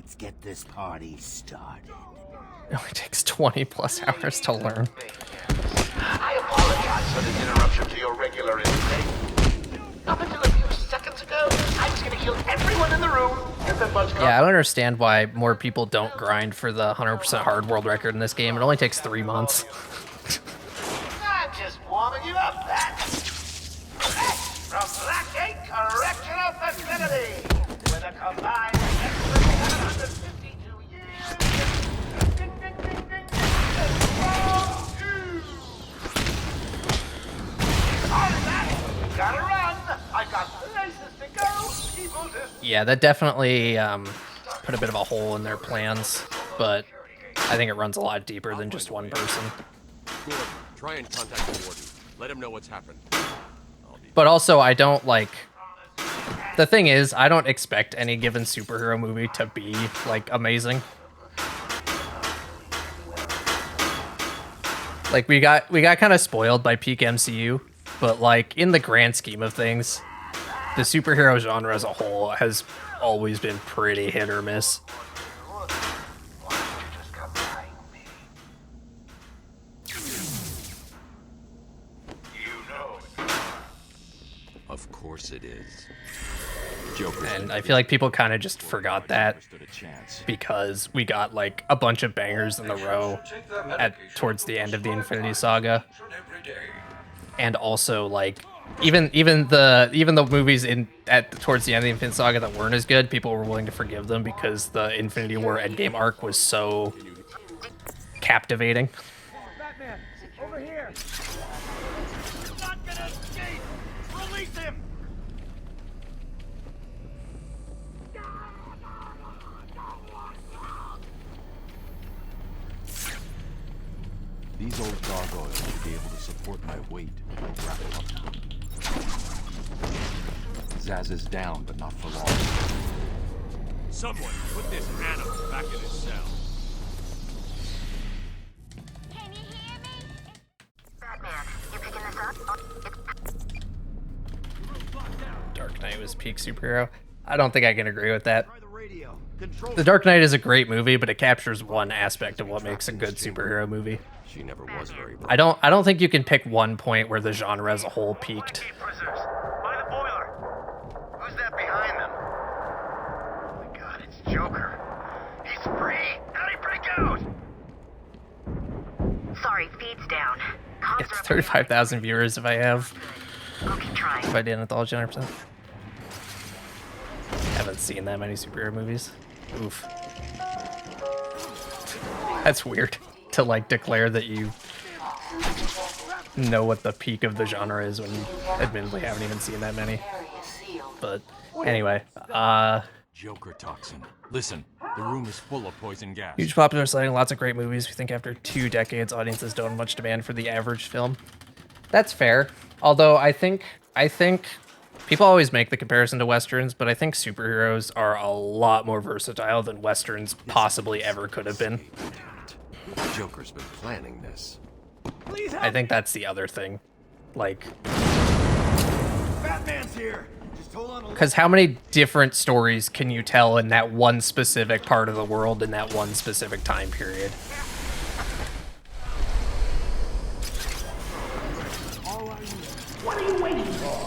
Let's get this party started. It only takes 20 plus hours to learn. I apologize for this interruption to your regular intake. Up until a few seconds ago, I was gonna kill everyone in the room if the buzz got... Yeah, I don't understand why more people don't grind for the 100% hard world record in this game. It only takes 3 months. I'm just warming you up, that. From Blackgate Correctional Facility, with a combined extra 752 years. Ding, ding, ding, ding, ding. All that, gotta run. I got places to go. People just... Yeah, that definitely put a bit of a hole in their plans, but I think it runs a lot deeper than just one person. Gordon, try and contact the warden. Let him know what's happened. But also, I don't, like... The thing is, I don't expect any given superhero movie to be, like, amazing. Like, we got kind of spoiled by peak MCU, but, like, in the grand scheme of things, the superhero genre as a whole has always been pretty hit or miss. Of course it is. Joker. And I feel like people kind of just forgot that because we got like a bunch of bangers in a row towards the end of the Infinity Saga, and also like even the movies towards the end of the Infinity Saga that weren't as good, people were willing to forgive them because the Infinity War Endgame arc was so captivating. Batman, over here. He's not gonna escape. Release him. These old gargoyles should be able to support my weight. Wrap it up. Zaz is down, but not for long. Someone put this animal back in his cell. Can you hear me? Batman, you picking this up? Dark Knight was peak superhero. I don't think I can agree with that. The Dark Knight is a great movie, but it captures one aspect of what makes a good superhero movie. She never was very bright. I don't think you can pick one point where the genre as a whole peaked. Prisoners, by the boiler. Who's that behind them? Oh my God, it's Joker. He's free. How'd he break out? Sorry, feed's down. Comms It's are up. 35,000 viewers if I Keep trying. did anthology 100%. Haven't seen that many superhero movies. Oof. That's weird to like declare that you know what the peak of the genre is when you admittedly haven't even seen that many. But anyway, Joker toxin. Listen, the room is full of poison gas. huge popular citing, lots of great movies. We think after 2 decades, audiences don't have much demand for the average film. That's fair. Although I think people always make the comparison to Westerns, but I think superheroes are a lot more versatile than Westerns possibly ever could have been. Joker's been planning this. I think that's the other thing. Like, Batman's here. Just hold on. because how many different stories can you tell in that one specific part of the world in that one specific time period? What are you waiting for?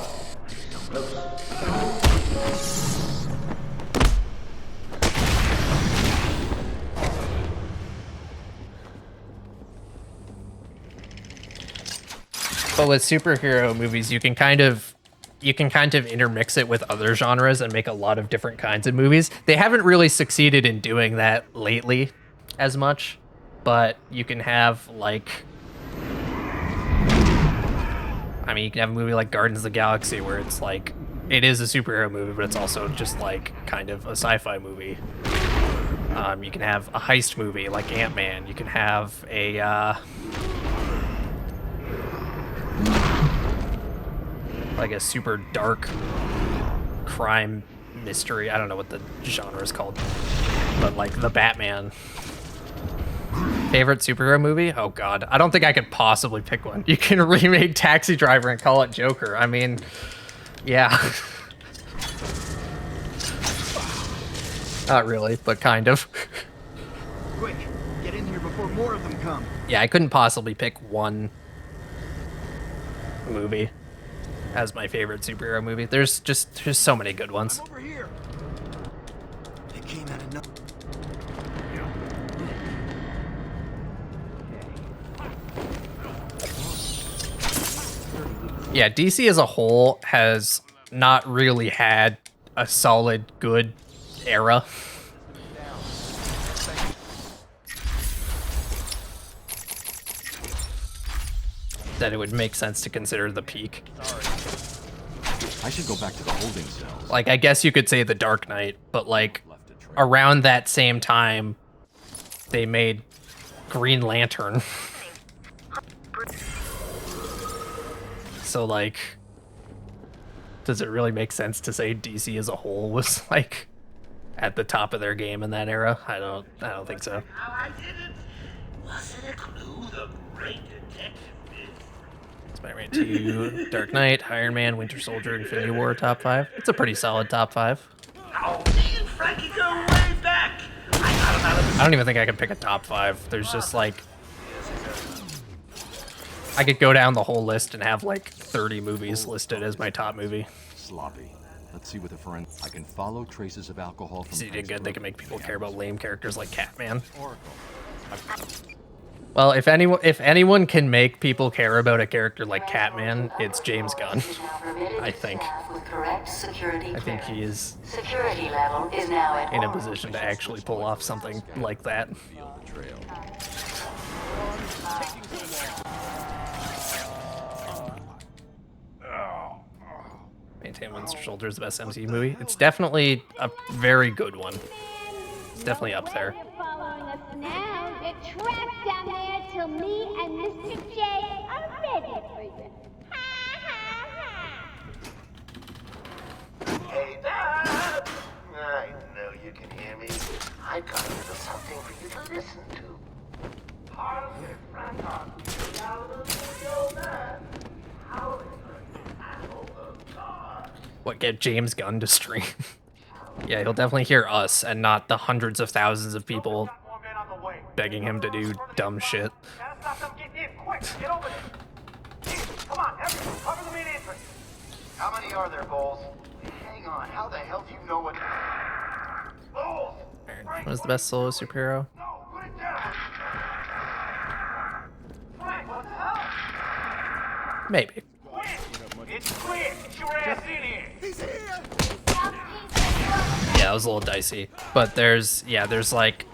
But with superhero movies, you can kind of intermix it with other genres and make a lot of different kinds of movies. They haven't really succeeded in doing that lately as much, but you can have like, I mean, you can have a movie like Guardians of the Galaxy where it's like, it is a superhero movie, but it's also just like kind of a sci-fi movie. You can have a heist movie like Ant-Man. You can have a like a super dark crime mystery. I don't know what the genre is called, but like the Batman. Favorite superhero movie? Oh God, I don't think I could possibly pick one. You can remake Taxi Driver and call it Joker. I mean, yeah. Not really, but kind of. Quick, get in here before more of them come. Yeah, I couldn't possibly pick one movie as my favorite superhero movie. There's so many good ones. Over here. They came out of no. Yeah, DC as a whole has not really had a solid, good era. That it would make sense to consider the peak. I should go back to the holding cells. Like, I guess you could say The Dark Knight, but like around that same time, they made Green Lantern. So like, does it really make sense to say DC as a whole was like at the top of their game in that era? I don't think so. How I did it? Was it a clue? The great detective is. Spider-Man 2, Dark Knight, Iron Man, Winter Soldier, Infinity War, top 5. It's a pretty solid top 5. Oh, me and Frankie go way back. I got him out of the. I don't even think I could pick a top 5. There's just like, I could go down the whole list and have like 30 movies listed as my top movie. Sloppy. Let's see what the friend. I can follow traces of alcohol from. See, did good. They can make people care about lame characters like Catman. Oracle. Well, if anyone can make people care about a character like Catman, it's James Gunn. I think. I think he is Security level is now at in a position to actually pull off something like that. Feel the trail. Maintain Winter Soldier is the best MCU movie. It's definitely a very good one. It's definitely up there. Following us now. You're trapped down there till me and Mr. J are ready for you. Ha ha ha! Hey, Dad! I know you can hear me. I got a little something for you to listen to. Part of it, Frank, down the video, man. How is it? Apple the God. What, get James Gunn to stream? Yeah, he'll definitely hear us and not the hundreds of thousands of people More men on the way. begging him to do dumb shit. Gotta stop them getting in. Quick, get over there. Here, come on, everyone, cover the main entrance. How many are there, Bowles? Hang on, how the hell do you know what... Bowles! What is the best solo superhero? No, put it down! Frank, what the hell? Maybe. Quick! It's quick! Get your ass in here! He's here! Yeah, it was a little dicey. But there's like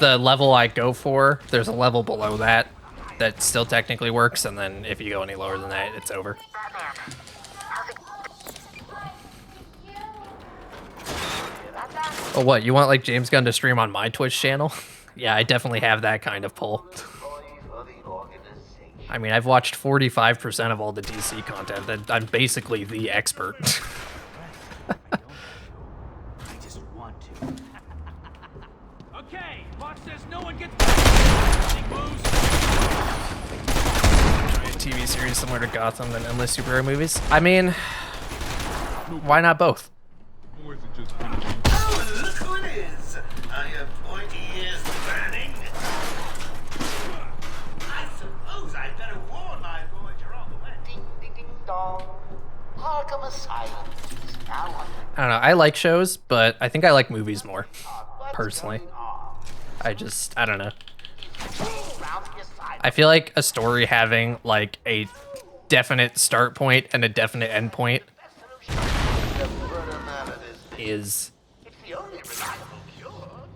the level I go for, there's a level below that that still technically works, and then if you go any lower than that, it's over. Oh, what? You want like James Gunn to stream on my Twitch channel? Yeah, I definitely have that kind of pull. I mean, I've watched 45% of all the DC content. That I'm basically the expert. I just want to. Okay, boss says no one gets back. Moves. TV series similar to Gotham and endless superhero movies. I mean, why not both? Oh, look who it is! Are your pointy ears burning? I suppose I'd better warn my boys you're on the way. Ding, ding, ding, dong. Arkham Asylum is now under I don't know. I like shows, but I think I like movies more, personally. I don't know. round your side. I feel like a story having like a definite start point and a definite end point is It's the only reliable cure.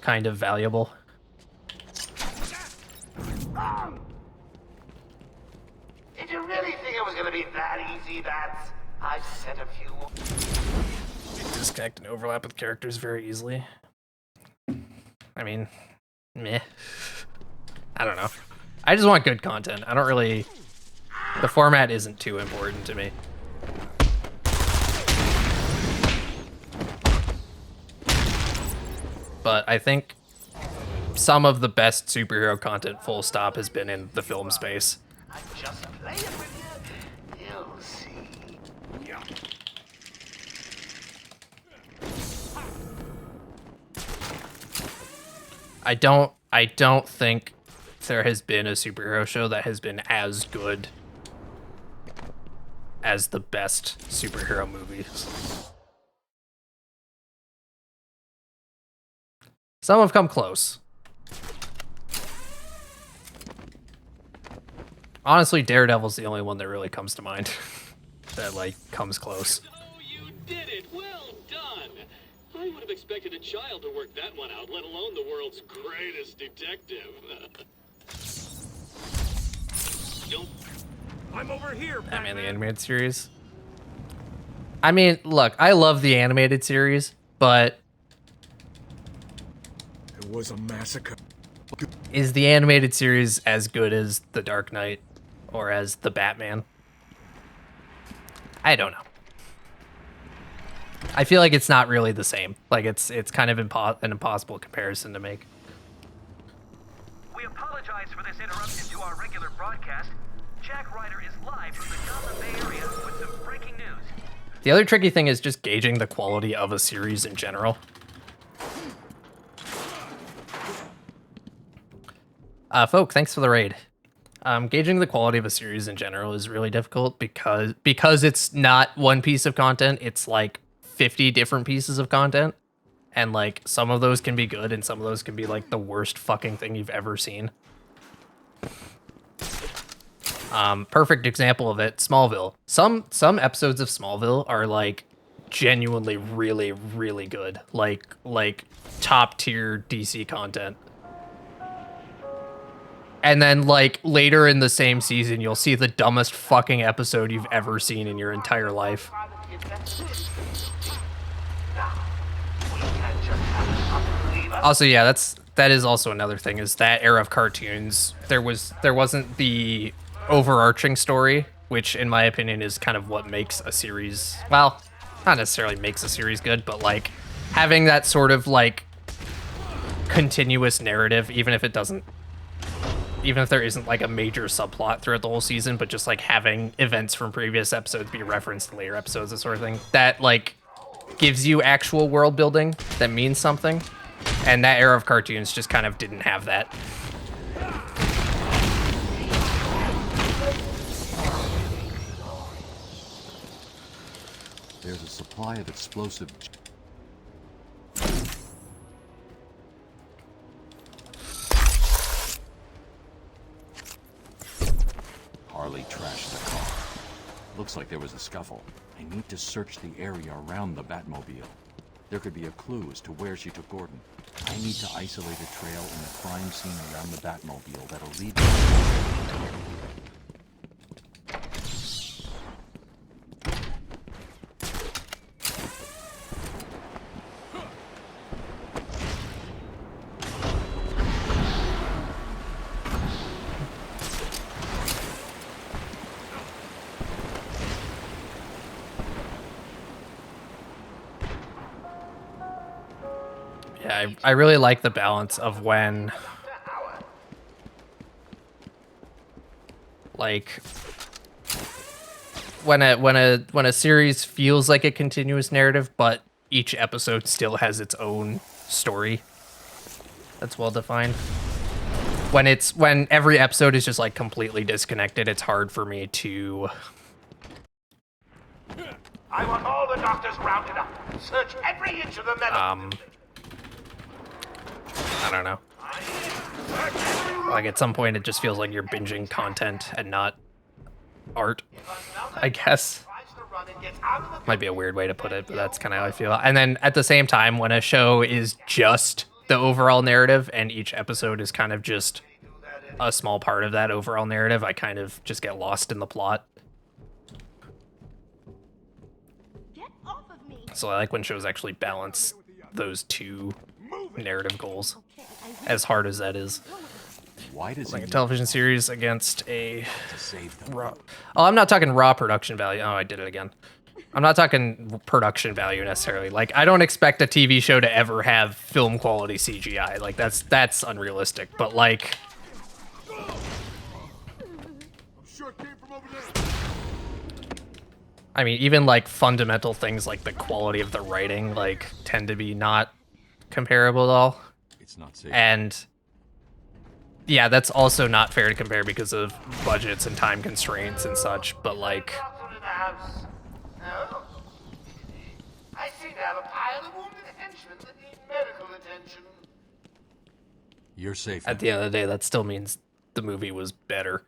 kind of valuable. Did you really think it was gonna be that easy, Bats? I've set a few. Disconnect and overlap with characters very easily. I mean, meh. I don't know. I just want good content. I don't really... The format isn't too important to me. But I think some of the best superhero content, full stop, has been in the film space. I'm just playing with you. You'll see. I don't think there has been a superhero show that has been as good as the best superhero movies. Some have come close. Honestly, Daredevil's the only one that really comes to mind that, like, comes close. Oh, you did it! Well done! I would have expected a child to work that one out, let alone the world's greatest detective. I'm over here, Batman the Animated Series. I mean, look, I love the animated series, but It was a massacre. is the animated series as good as The Dark Knight or as The Batman? I don't know. I feel like it's not really the same. Like, it's kind of an impossible comparison to make. We apologize for this interruption to our regular broadcast. Jack Ryder is live from the Gotham Bay Area with some breaking news. The other tricky thing is just gauging the quality of a series in general. Folk, thanks for the raid. Gauging the quality of a series in general is really difficult because it's not one piece of content. It's like 50 different pieces of content. And like some of those can be good and some of those can be like the worst fucking thing you've ever seen. Perfect example of it, Smallville. Some episodes of Smallville are like genuinely really, really good. Like top tier DC content. And then like later in the same season, you'll see the dumbest fucking episode you've ever seen in your entire life. Also, yeah, that is also another thing, is that era of cartoons, there wasn't the overarching story, which in my opinion is kind of what makes a series, well, not necessarily makes a series good, but like having that sort of like continuous narrative, even if there isn't like a major subplot throughout the whole season, but just like having events from previous episodes be referenced in later episodes, that sort of thing, that like gives you actual world building that means something. And that era of cartoons just kind of didn't have that. There's a supply of explosive... Harley trashed the car. Looks like there was a scuffle. I need to search the area around the Batmobile. There could be a clue as to where she took Gordon. I need to isolate a trail in the crime scene around the Batmobile that'll lead me... Yeah, I really like the balance of when, like, when a series feels like a continuous narrative, but each episode still has its own story that's well defined. When every episode is just like completely disconnected, it's hard for me to... I want all the doctors rounded up. Search every inch of the meadow. I don't know. Like at some point it just feels like you're binging content and not art, I guess. Might be a weird way to put it, but that's kind of how I feel. And then at the same time, when a show is just the overall narrative and each episode is kind of just a small part of that overall narrative, I kind of just get lost in the plot. So I like when shows actually balance those two narrative goals, as hard as that is. Why does like a television series against a raw... Oh, I'm not talking raw production value. Oh, I did it again. I'm not talking production value necessarily. Like, I don't expect a TV show to ever have film quality CGI. Like, that's unrealistic. But like, I mean, even like fundamental things like the quality of the writing like tend to be not comparable at all. It's not safe. And yeah, that's also not fair to compare because of budgets and time constraints and such, but like... Doctor in the house. No? I seem to have a pile of wounded henchmen that need medical attention. You're safe. At the end of the day, that still means the movie was better.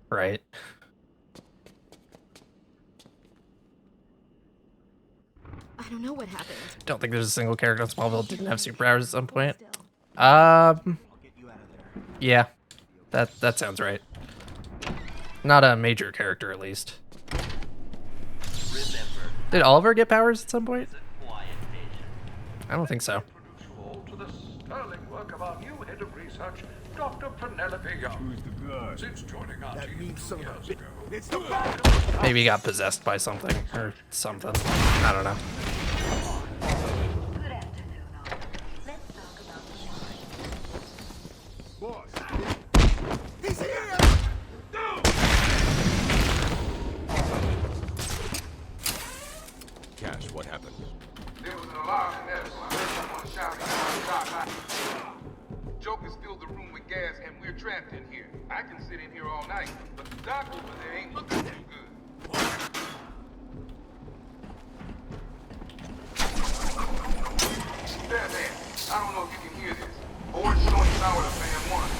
Right? I don't know what happened. Don't think there's a single character in Smallville that didn't have superpowers at some point. Yeah. That sounds right. Not a major character, at least. Did Oliver get powers at some point? I don't think so. To the sterling work of our new head of research, Dr. Penelope Young. Who's the guy? Since joining our team 2 years ago. It's the Maybe he got possessed by something or something. I don't know. Good afternoon, all. Let's talk about the boss. He's here! No! Cash, what happened? There was an alarm in there, so I heard someone shouting. Joker filled the room with gas, and we're trapped in here. I can sit in here all night, but the doc over there ain't looking too good. There, man. I don't know if you can hear this. Orange showing power to fan 1.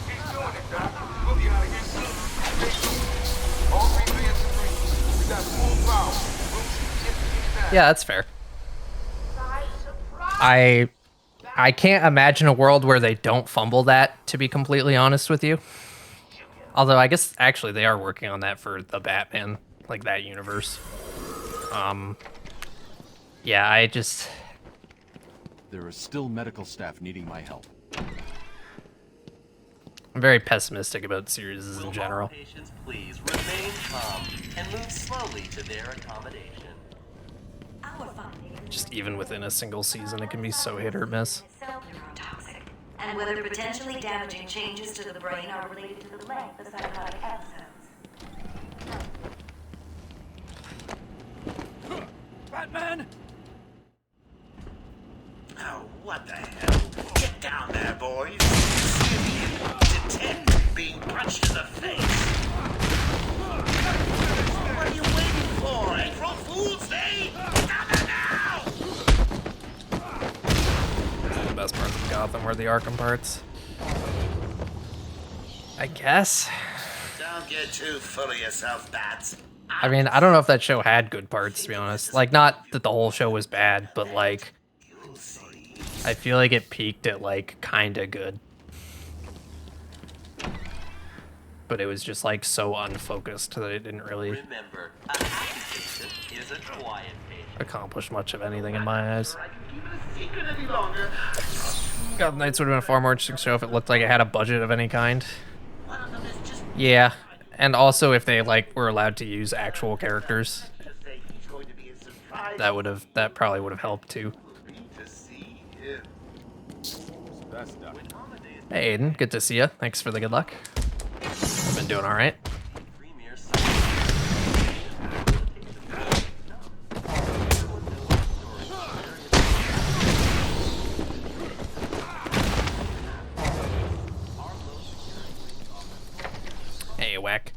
He's doing it, Doc. We'll be out of here soon. Stay tuned. All 3 million screens. We got full power. Room should get Yeah, that's fair. I can't imagine a world where they don't fumble that, to be completely honest with you. Although I guess actually they are working on that for the Batman, like that universe. Yeah, I just... There are still medical staff needing my help. I'm very pessimistic about series in general. Patients, please remain calm and move slowly to their accommodation. Just even within a single season, it can be so hit or miss. neurotoxic, and whether potentially damaging changes to the brain are related to the length of psychotic episodes. Batman! Oh, what the hell? Get down there, boys. Detect being punched in the face. What are you waiting for? April Fool's Day? Down there now! The best parts of Gotham were the Arkham parts. I guess. Don't get too full of yourself, Bats. I mean, I don't know if that show had good parts, to be honest. Like, not that the whole show was bad, but like, I feel like it peaked at like kinda good. But it was just like so unfocused that it didn't really Remember, a happy patient is a quiet patient. accomplish much of anything in my eyes. I can keep it a secret any longer. Gotham Knights would have been a far more interesting show if it looked like it had a budget of any kind. One of them is just Yeah, and also if they like were allowed to use actual characters, to say he's going to be a surprise. that probably would have helped too. To see him. Hey Aiden, good to see you. Thanks for the good luck. Been doing all right. Hey, Whack.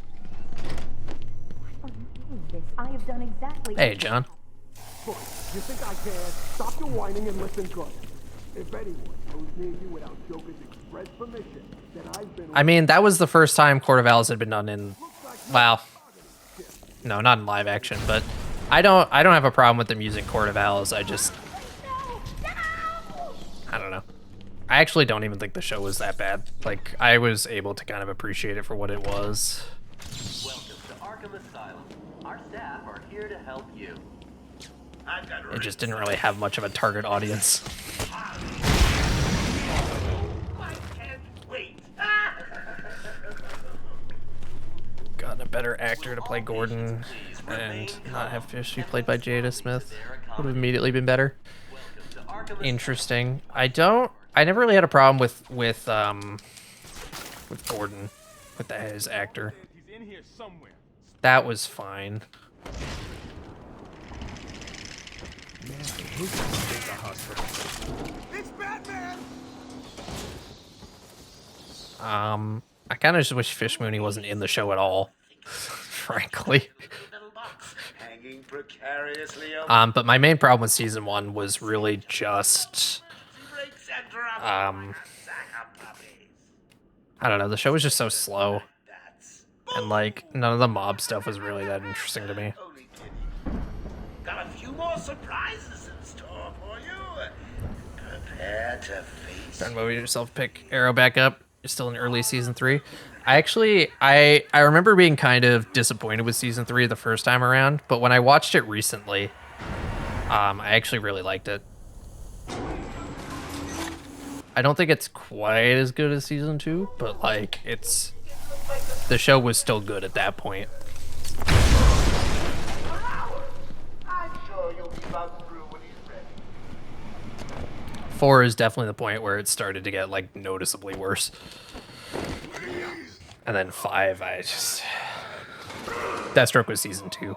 I have done exactly. Hey, John. You think I can? Stop your whining and listen good. If anyone goes near you without Joker's express permission, then I've been... I mean, that was the first time Court of Owls had been done in, well, no, not in live action, but I don't have a problem with them using Court of Owls. I just, I don't know. I actually don't even think the show was that bad. Like, I was able to kind of appreciate it for what it was. Welcome to Arkham Asylum. Our staff are here to help you. It just didn't really have much of a target audience. I can't wait. Gotten a better actor to play Gordon and not have Fish be played by Jada Smith would have immediately been better. Interesting. I never really had a problem with Gordon, with his actor. He's in here somewhere. That was fine. Man, I hate the hospital. It's Batman! I kind of just wish Fish Mooney wasn't in the show at all, frankly. Hanging precariously over But my main problem with season 1 was really just, I don't know, the show was just so slow. And like, none of the mob stuff was really that interesting to me. Got a few more surprises in store for you. Prepare to face. Don't motivate yourself to pick Arrow back up. You're still in early season 3. I remember being kind of disappointed with season 3 the first time around, but when I watched it recently, I actually really liked it. I don't think it's quite as good as season 2, but like the show was still good at that point. I'm sure you'll be bugged through when he's ready. 4 is definitely the point where it started to get like noticeably worse. And then 5, Deathstroke was season 2.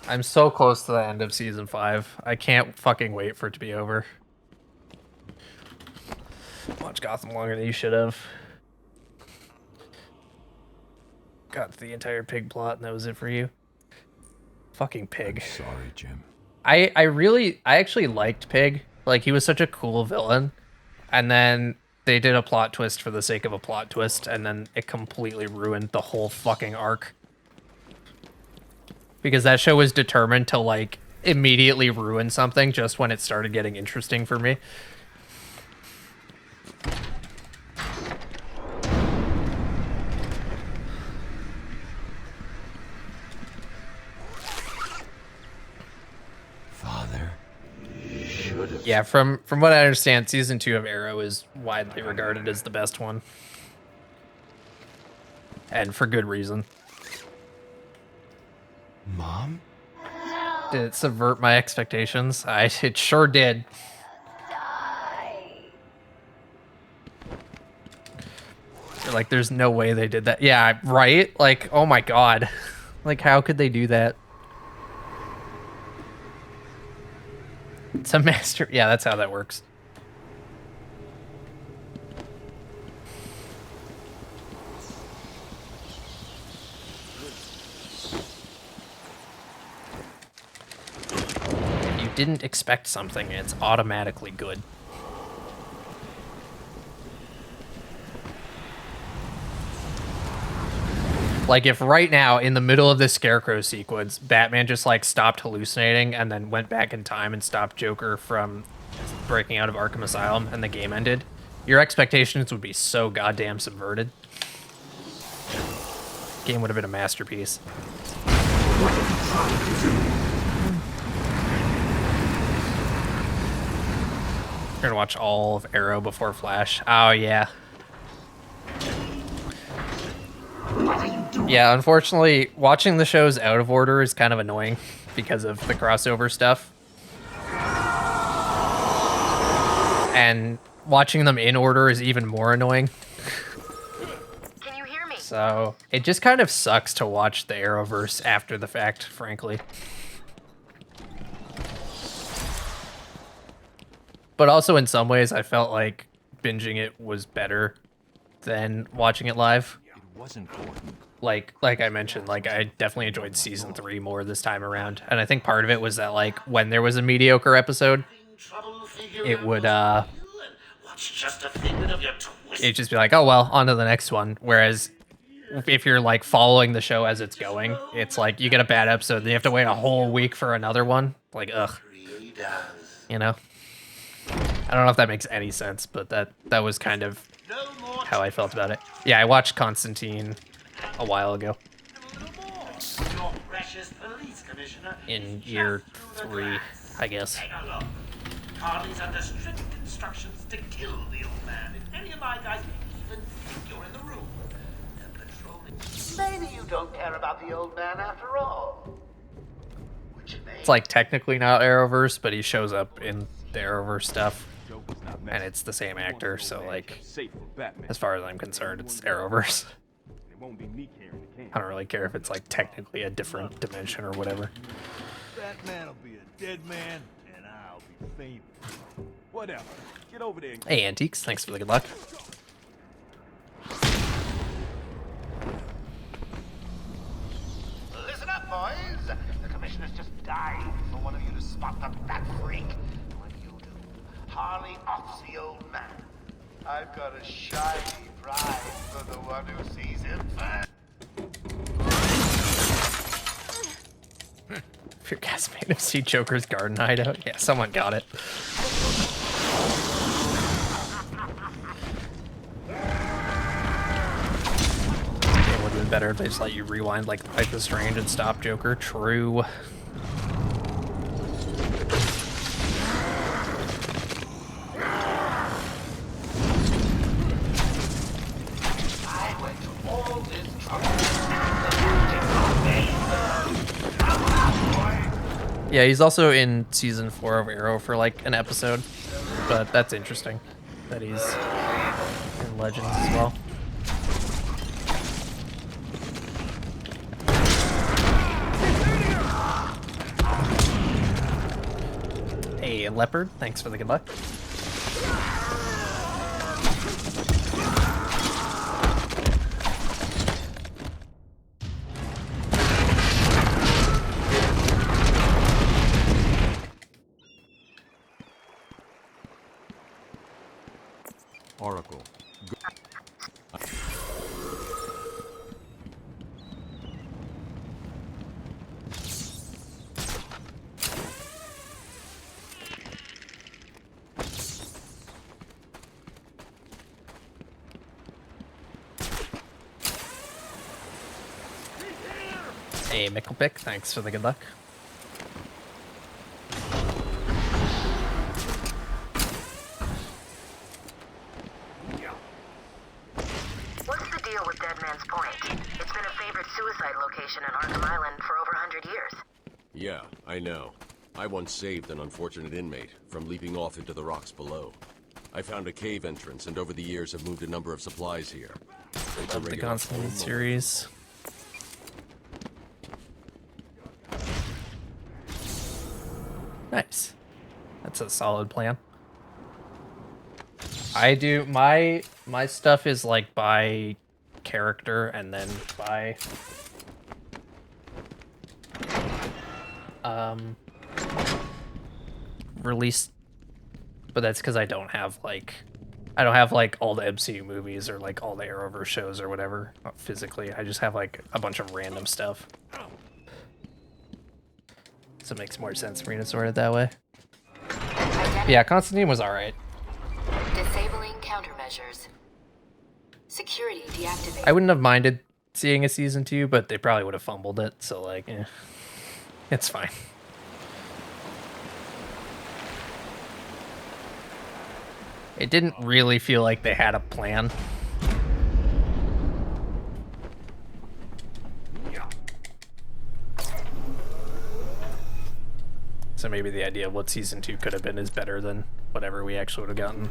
I'm so close to the end of season 5. I can't fucking wait for it to be over. Watch Gotham longer than you should have. Got the entire pig plot and that was it for you. Fucking Pig. Sorry, Jim. I actually liked Pig. Like, he was such a cool villain. And then they did a plot twist for the sake of a plot twist, and then it completely ruined the whole fucking arc. Because that show was determined to, like, immediately ruin something just when it started getting interesting for me. Father. Yeah, from what I understand, season 2 of Arrow is widely regarded as the best one. And for good reason. Mom? Did it subvert my expectations? It sure did. Like, there's no way they did that. Yeah, right? Like, oh my god. Like, how could they do that? It's a master. Yeah, that's how that works. You didn't expect something, and it's automatically good. Like, if right now, in the middle of this Scarecrow sequence, Batman just, like, stopped hallucinating and then went back in time and stopped Joker from breaking out of Arkham Asylum and the game ended, your expectations would be so goddamn subverted. Game would have been a masterpiece. We're gonna watch all of Arrow before Flash. Oh, yeah. Yeah, unfortunately, watching the shows out of order is kind of annoying because of the crossover stuff. And watching them in order is even more annoying. Can you hear me? So, it just kind of sucks to watch the Arrowverse after the fact, frankly. But also, in some ways, I felt like binging it was better than watching it live. It was important. Like I mentioned, like, I definitely enjoyed season 3 more this time around. And I think part of it was that, like, when there was a mediocre episode, it would, it'd just be like, oh, well, on to the next one. Whereas if you're, like, following the show as it's going, it's like, you get a bad episode, then you have to wait a whole week for another one. Like, ugh. You know? I don't know if that makes any sense, but that was kind of how I felt about it. Yeah, I watched Constantine a while ago. In year 3, I guess. Harley's under strict instructions to kill the old man. If any of my guys even think you're in the room, they're patrolling Maybe you don't care about the old man after all. It's like technically not Arrowverse, but he shows up in the Arrowverse stuff, and it's the same actor, so like, as far as I'm concerned, it's Arrowverse. I don't really care if it's like technically a different dimension or whatever. Batman will be a dead man, and I'll be famous. Whatever. Get over there. Hey, Antiques, thanks for the good luck. Listen up, boys. The commissioner's just dying for one of you to spot the bat freak. What do? Harley offs the old man. I've got a shiny prize for the one who sees him first. If your gas made him see Joker's garden hideout, yeah, someone got it. It would have been better if they just let you rewind like Life is Strange and stop Joker. True. Yeah, he's also in season 4 of Arrow for like an episode, but that's interesting that he's in Legends as well. Hey, Leopard, thanks for the good luck. Oracle. Hey, Micklepick, thanks for the good luck. What's the deal with Dead Man's Point? It's been a favorite suicide location on Arkham Island for over 100 years. Yeah, I know. I once saved an unfortunate inmate from leaping off into the rocks below. I found a cave entrance and over the years have moved a number of supplies here. It's a Love the regular Constantine home series. Nice. That's a solid plan. I do my stuff is like by character and then by release, but that's because I don't have like all the MCU movies or like all the Arrowverse shows or whatever physically. I just have like a bunch of random stuff. So it makes more sense for me to sort it that way. Yeah, Constantine was alright. Disabling countermeasures. Security deactivated. I wouldn't have minded seeing a season 2, but they probably would have fumbled it, so like, it's fine. It didn't really feel like they had a plan. So maybe the idea of what season 2 could have been is better than whatever we actually would have gotten.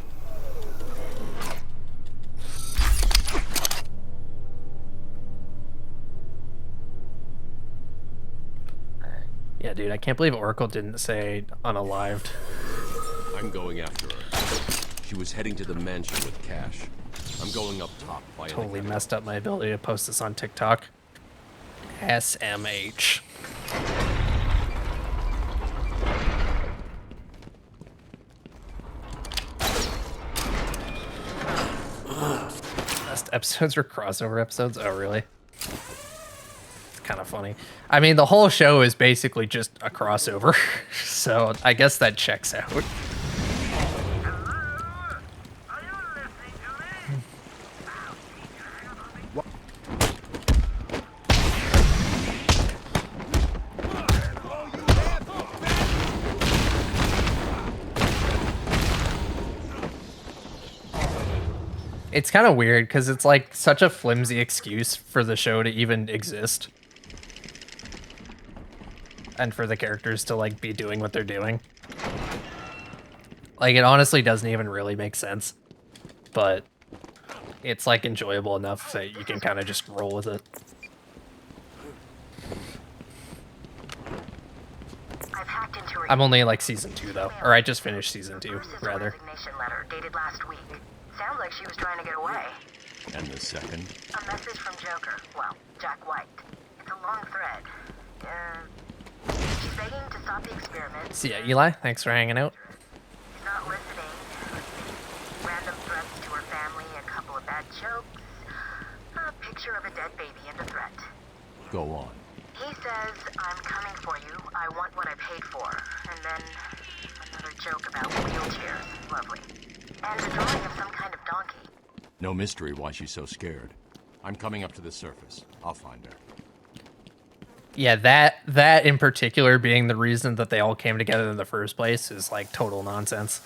Yeah, dude, I can't believe Oracle didn't say unalived. I'm going after her. She was heading to the mansion with cash. I'm going up top. Totally messed up my ability to post this on TikTok. SMH. Best episodes were crossover episodes? Oh, really? It's kind of funny. I mean, the whole show is basically just a crossover, so I guess that checks out. It's kind of weird because it's like such a flimsy excuse for the show to even exist. And for the characters to like be doing what they're doing. Like it honestly doesn't even really make sense. But it's like enjoyable enough that you can kind of just roll with it. I'm only like season 2 though, or I just finished season 2 rather. Resignation letter dated last week. Sounds like she was trying to get away. And the second? A message from Joker. Well, Jack White. It's a long thread. She's begging to stop the experiment. See ya, Eli. Thanks for hanging out. He's not listening. Random threats to her family, a couple of bad jokes, a picture of a dead baby and a threat. Go on. He says, I'm coming for you, I want what I paid for. And then another joke about wheelchairs. Lovely. And a drawing of some kind of donkey. No mystery why she's so scared. I'm coming up to the surface. I'll find her. Yeah, that in particular being the reason that they all came together in the first place is like total nonsense.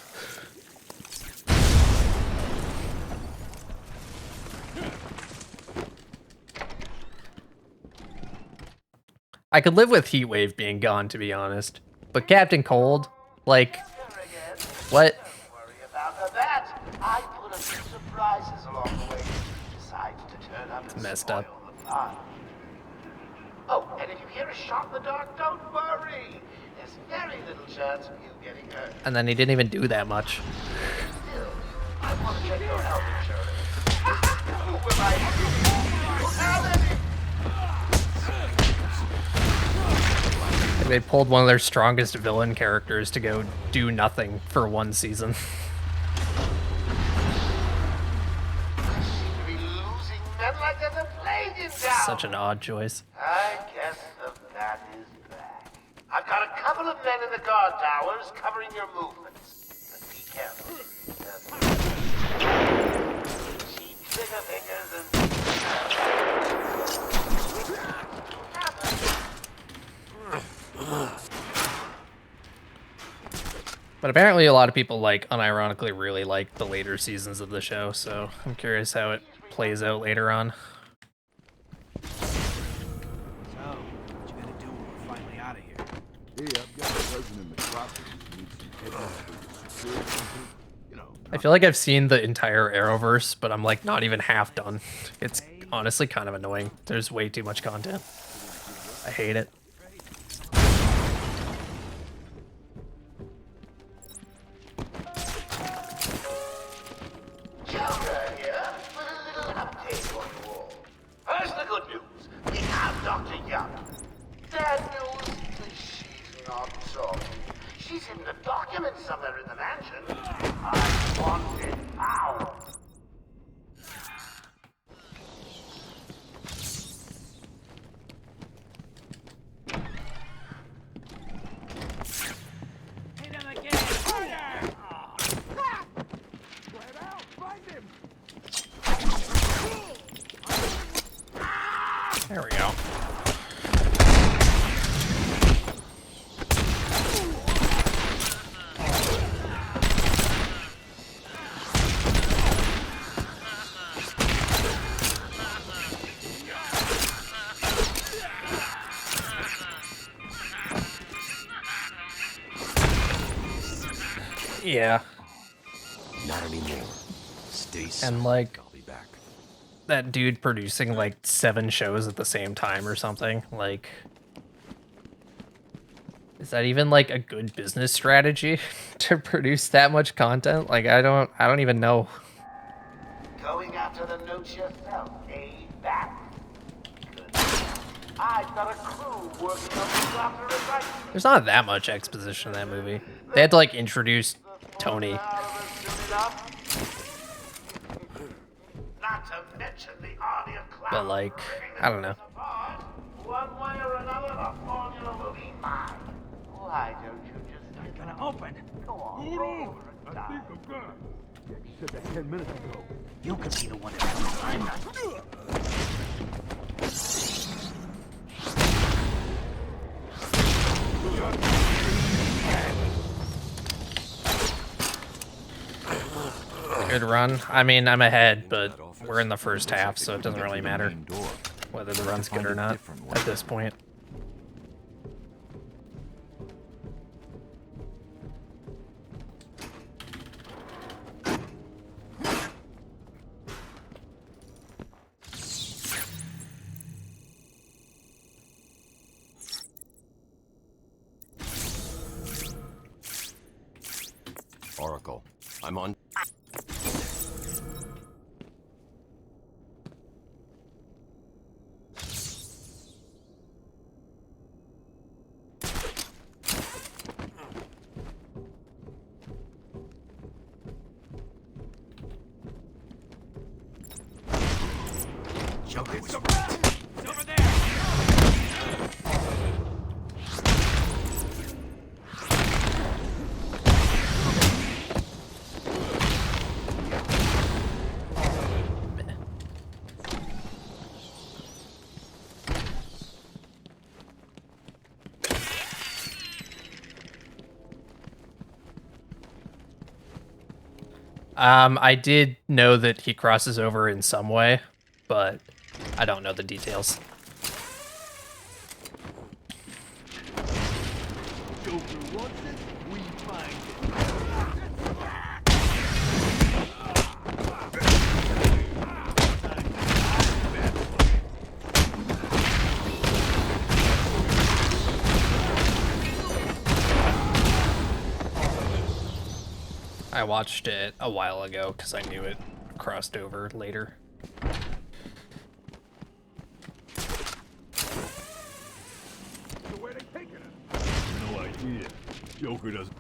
I could live with Heatwave being gone, to be honest. But Captain Cold, like, what? Don't worry about that. I put a few surprises along the way. Decides to turn up and Messed up. spoil the fun. Oh, and if you hear a shot in the dark, don't worry. There's very little chance of you getting hurt. And then he didn't even do that much. Still, I want to check your health insurance. Who will I do? They pulled one of their strongest villain characters to go do nothing for one season. Such an odd choice. I guess the bat is back. I've got a couple of men in the guard towers covering your movements. But be careful. See trigger fingers and... But apparently a lot of people like unironically really like the later seasons of the show, so I'm curious how it plays out later on. I feel like I've seen the entire Arrowverse, but I'm like not even half done. It's honestly kind of annoying. There's way too much content. I hate it. Joker here with a little update for you all. First, the good news. We have Dr. Young. Bad news is she's not talking. She's in the documents somewhere in the mansion. I want it out. Hit him again! Harder! There we go. Yeah. Not anymore. Stay safe. And like I'll be back. that dude producing like 7 shows at the same time or something, like, is that even like a good business strategy to produce that much content? Like I don't even know. Going after the notes yourself, eh? That. Good. I've got a crew working on the doctor right. There's not that much exposition in that movie. They had to like introduce Tony. Not to mention the army of clowns. But like, I don't know. One way or another, the formula will be mine. Why don't you just... Not gonna open. Go on, roll over and I think I'm good. Yeah, you said that 10 minutes ago. You could be the one to tell me I'm not. Good run. I mean, I'm ahead, but we're in the first half, so it doesn't really matter whether the run's good or not at this point. Oracle, I'm on. Joker's over there! I did know that he crosses over in some way, but I don't know the details. Joker wants it, we find I watched it a while ago because I knew it crossed over later. So where they taking us? no idea. Joker doesn't.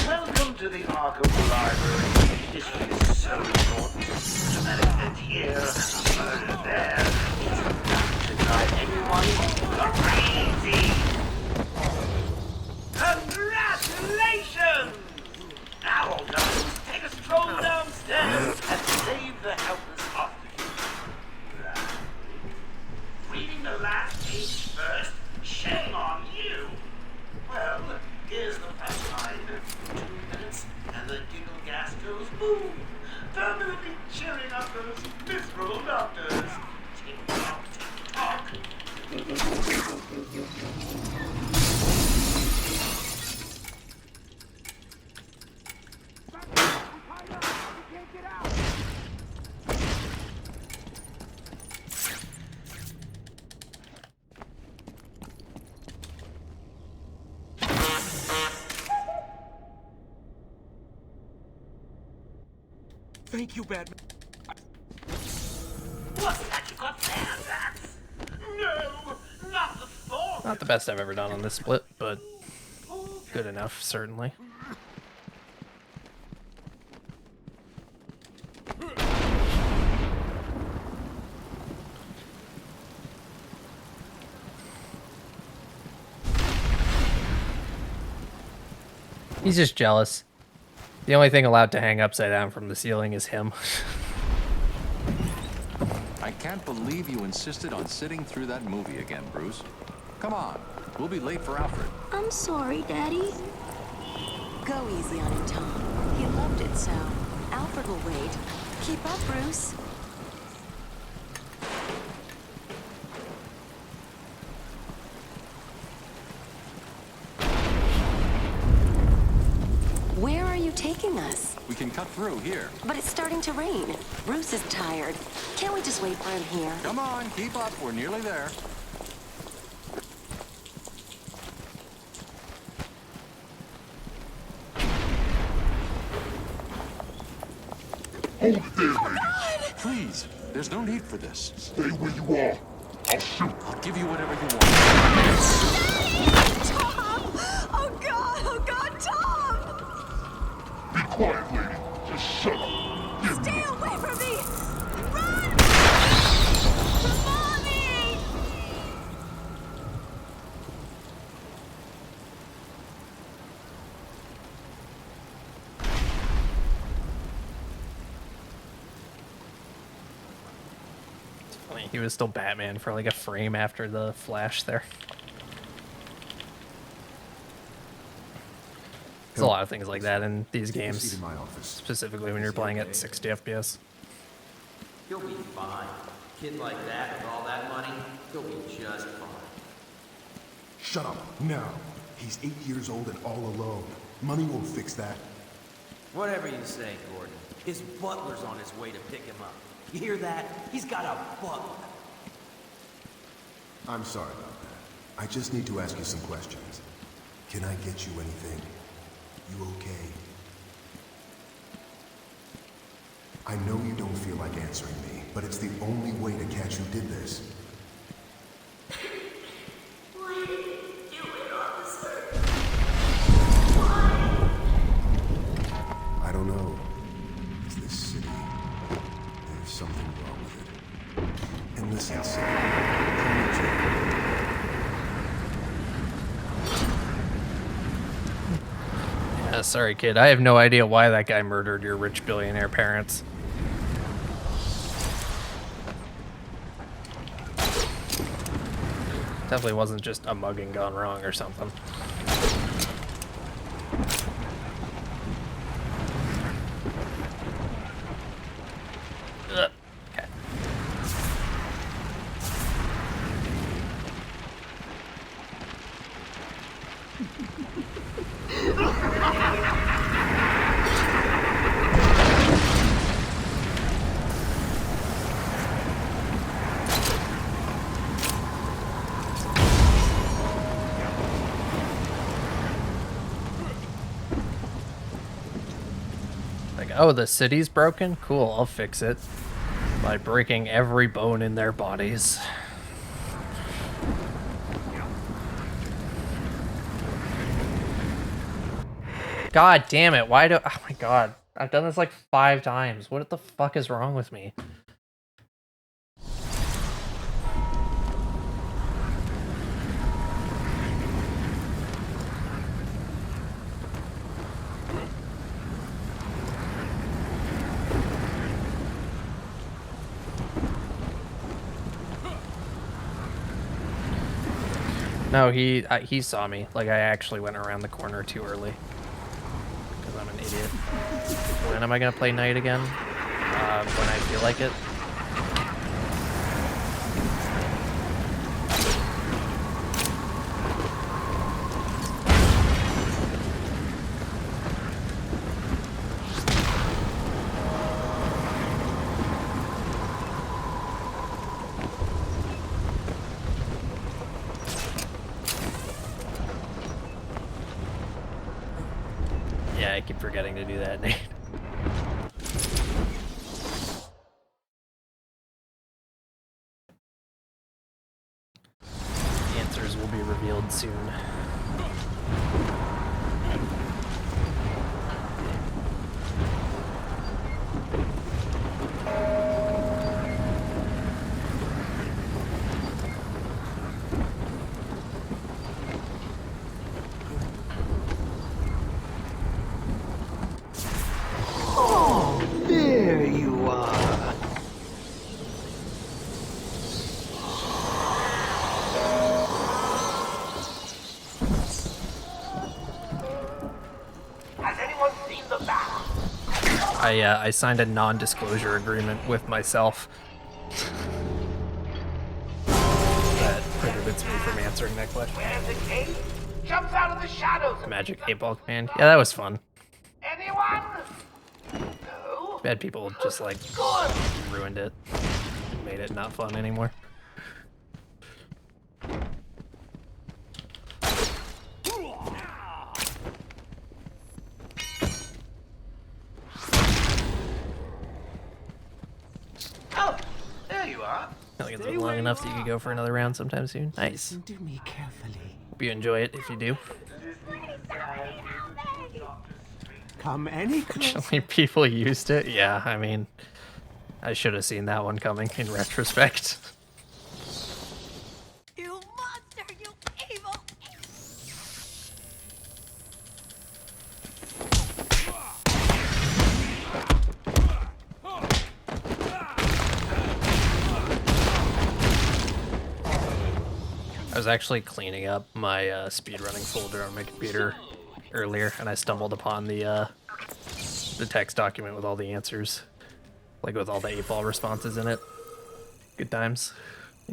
Welcome to the Arkham Library. History is so important. Dramatic event here, a murder there. It's enough to drive anyone crazy. Congratulations! Now, old guys, take a stroll downstairs and save the helpless hostages. Reading the last page first, shame on you. Well, here's the punchline. 2 minutes, and the giggle gas goes boom, permanently cheering up those miserable doctors. Tick-tock, tick-tock. Thank you, Batman. What's that you got there, Bats? No, not the thought. Not the best I've ever done on this split, but good enough, certainly. He's just jealous. The only thing allowed to hang upside down from the ceiling is him. I can't believe you insisted on sitting through that movie again, Bruce. Come on, we'll be late for Alfred. I'm sorry, Daddy. Go easy on him, Tom. He loved it so. Alfred will wait. Keep up, Bruce. Where are you taking us? We can cut through here. But it's starting to rain. Bruce is tired. Can't we just wait for him here? Come on, keep up. We're nearly there. Hold it there, lady. Please, there's no need for this. Stay where you are. I'll shoot. I'll give you whatever you want. Tom! Oh, God! Oh, God, Tom! Be quiet, lady. Just shut up. Give Stay me. away from me! Run! Mommy! He was still Batman for like a frame after the Flash there. There's a lot of things like that in these games, specifically when you're playing at 60 FPS. He'll be fine. Kid like that with all that money, he'll be just fine. Shut up, now. He's 8 years old and all alone. Money won't fix that. Whatever you say, Gordon. His butler's on his way to pick him up. You hear that? He's got a butler. I'm sorry about that. I just need to ask you some questions. Can I get you anything? You okay? I know you don't feel like answering me, but it's the only way to catch who did this. Why did you do it, officer? I don't know. It's this city. There's something wrong with it. And listen, City. Yeah, sorry, kid. I have no idea why that guy murdered your rich billionaire parents. Definitely wasn't just a mugging gone wrong or something. Ugh. Okay. Oh, the city's broken? Cool, I'll fix it. By breaking every bone in their bodies. God damn it, why do- oh my god. I've done this like 5 times. What the fuck is wrong with me? No, he saw me. Like, I actually went around the corner too early. Because I'm an idiot. When am I going to play Night again? When I feel like it. Yeah, I keep forgetting to do that, Nate. The answers will be revealed soon. There you are. Has anyone seen the bat? I signed a non-disclosure agreement with myself that prohibits me from answering that question. Where's the cave? Jumps out of the shadows. Magic 8-Ball Command. Yeah, that was fun. Anyone? No? Bad people just like Good. ruined it. Made it not fun anymore. Oh, there you are. I think it's been long enough that you could go for another round sometime soon. Nice. Listen to me carefully. Hope you enjoy it if you do. Come any closer. Actually, people used it. Yeah, I mean, I should have seen that one coming in retrospect. You monster, you evil! I was actually cleaning up my speedrunning folder on my computer earlier, and I stumbled upon the text document with all the answers, like with all the 8-ball responses in it. Good times,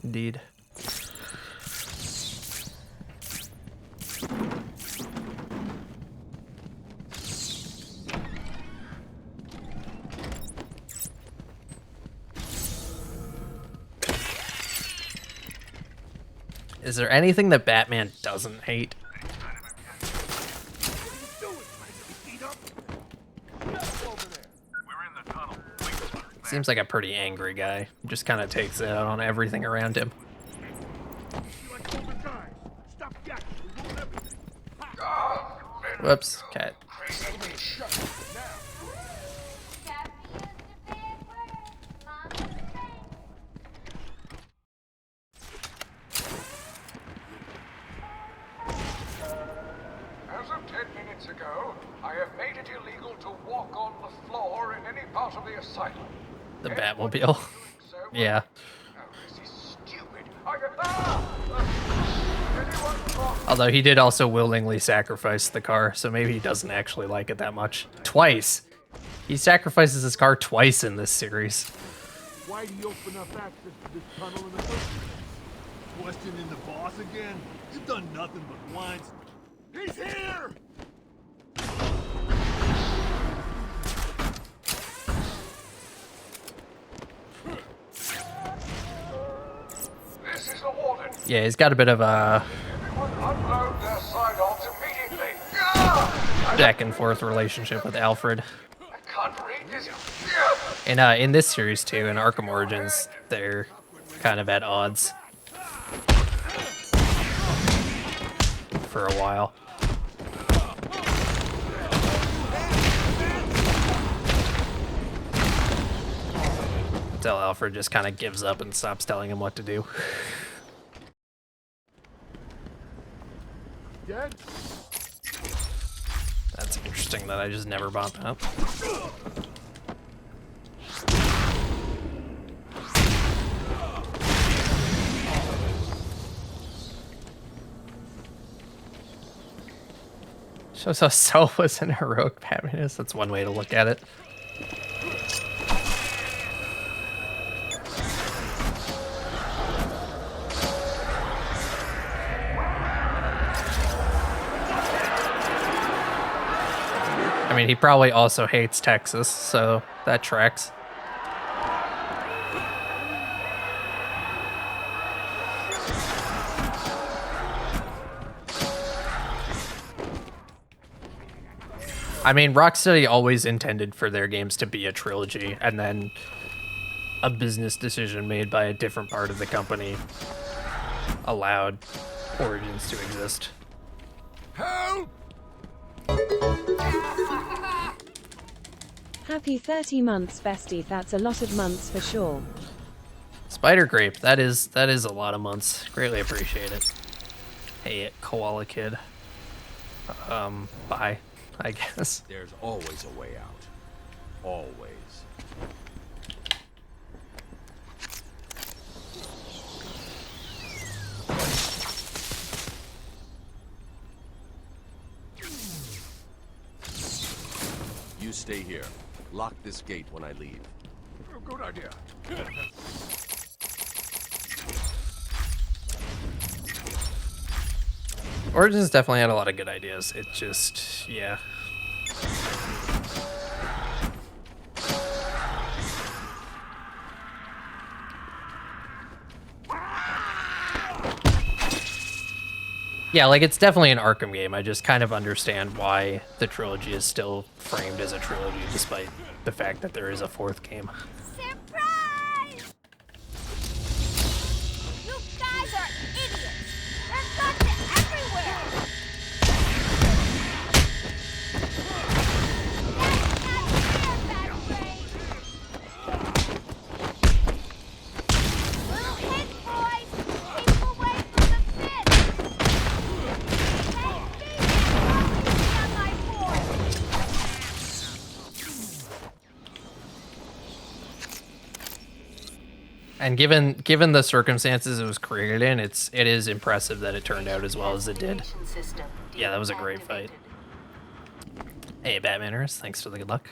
indeed. Is there anything that Batman doesn't hate? Seems like a pretty angry guy. Just kind of takes it out on everything around him. Whoops, cat. As of 10 minutes ago, I have made it illegal to walk on the floor in any part of the asylum. The Batmobile. Yeah. Although he did also willingly sacrifice the car, so maybe he doesn't actually like it that much. Twice. He sacrifices his car twice in this series. Why do you open up access to this tunnel in the first place? Questioning the boss again? You've done nothing but whine. He's here! This is the warden. Yeah, he's got a bit of a Unload their sidearms immediately. back and forth relationship with Alfred. I can't read this. And in this series too, in Arkham Origins, they're kind of at odds for a while. Until Alfred just kind of gives up and stops telling him what to do. Dead? That's interesting that I just never bought that. Shows how selfless and heroic Batman is. That's one way to look at it. I mean, he probably also hates Texas, so that tracks. I mean, Rocksteady always intended for their games to be a trilogy, and then a business decision made by a different part of the company allowed Origins to exist. Help! Happy 30 months, bestie. That's a lot of months for sure. Spider Grape, that is a lot of months. Greatly appreciate it. Hey, Koala Kid. Bye, I guess. There's always a way out. Always. You stay here. Lock this gate when I leave. Good idea. Origins definitely had a lot of good ideas. It just, yeah. Yeah, like, it's definitely an Arkham game. I just kind of understand why the trilogy is still framed as a trilogy, despite the fact that there is a fourth game. Surprise! You guys are idiots! There's guns everywhere! That's not fair, Batman! Little hit, boys! Keep away from the pit! And given the circumstances it was created in, it is impressive that it turned out as well as it did. Yeah, that was a great fight. Hey, Batmaners, thanks for the good luck.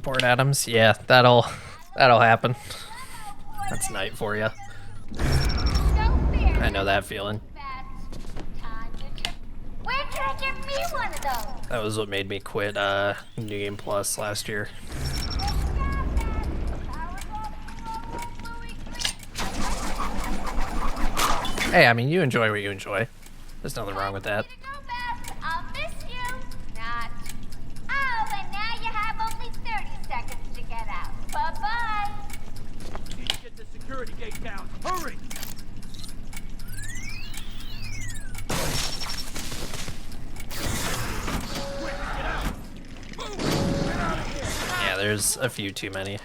Port Adams, yeah, that'll happen. That's night for you. I know that feeling. Where can I get me one of those? That was what made me quit New Game Plus last year. Hey, I mean, you enjoy what you enjoy. There's nothing wrong with that. I'll miss you. Not. Oh, and now you have only 30 seconds to get out. Bye-bye. Need to get the security gate down. Hurry! Quick, get out! Move! Get out of here! Yeah, there's a few too many.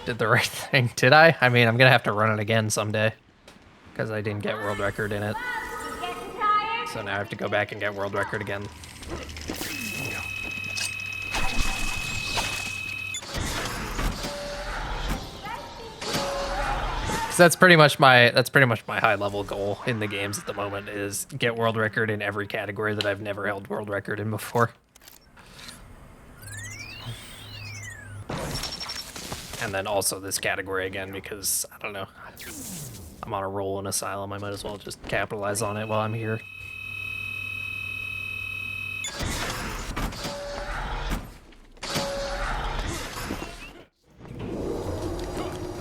Did the right thing, did I? I mean, I'm gonna have to run it again someday because I didn't get world record in it. So now I have to go back and get world record again. So that's pretty much my high level goal in the games at the moment is get world record in every category that I've never held world record in before. And then also this category again because, I don't know, I'm on a roll in Asylum. I might as well just capitalize on it while I'm here.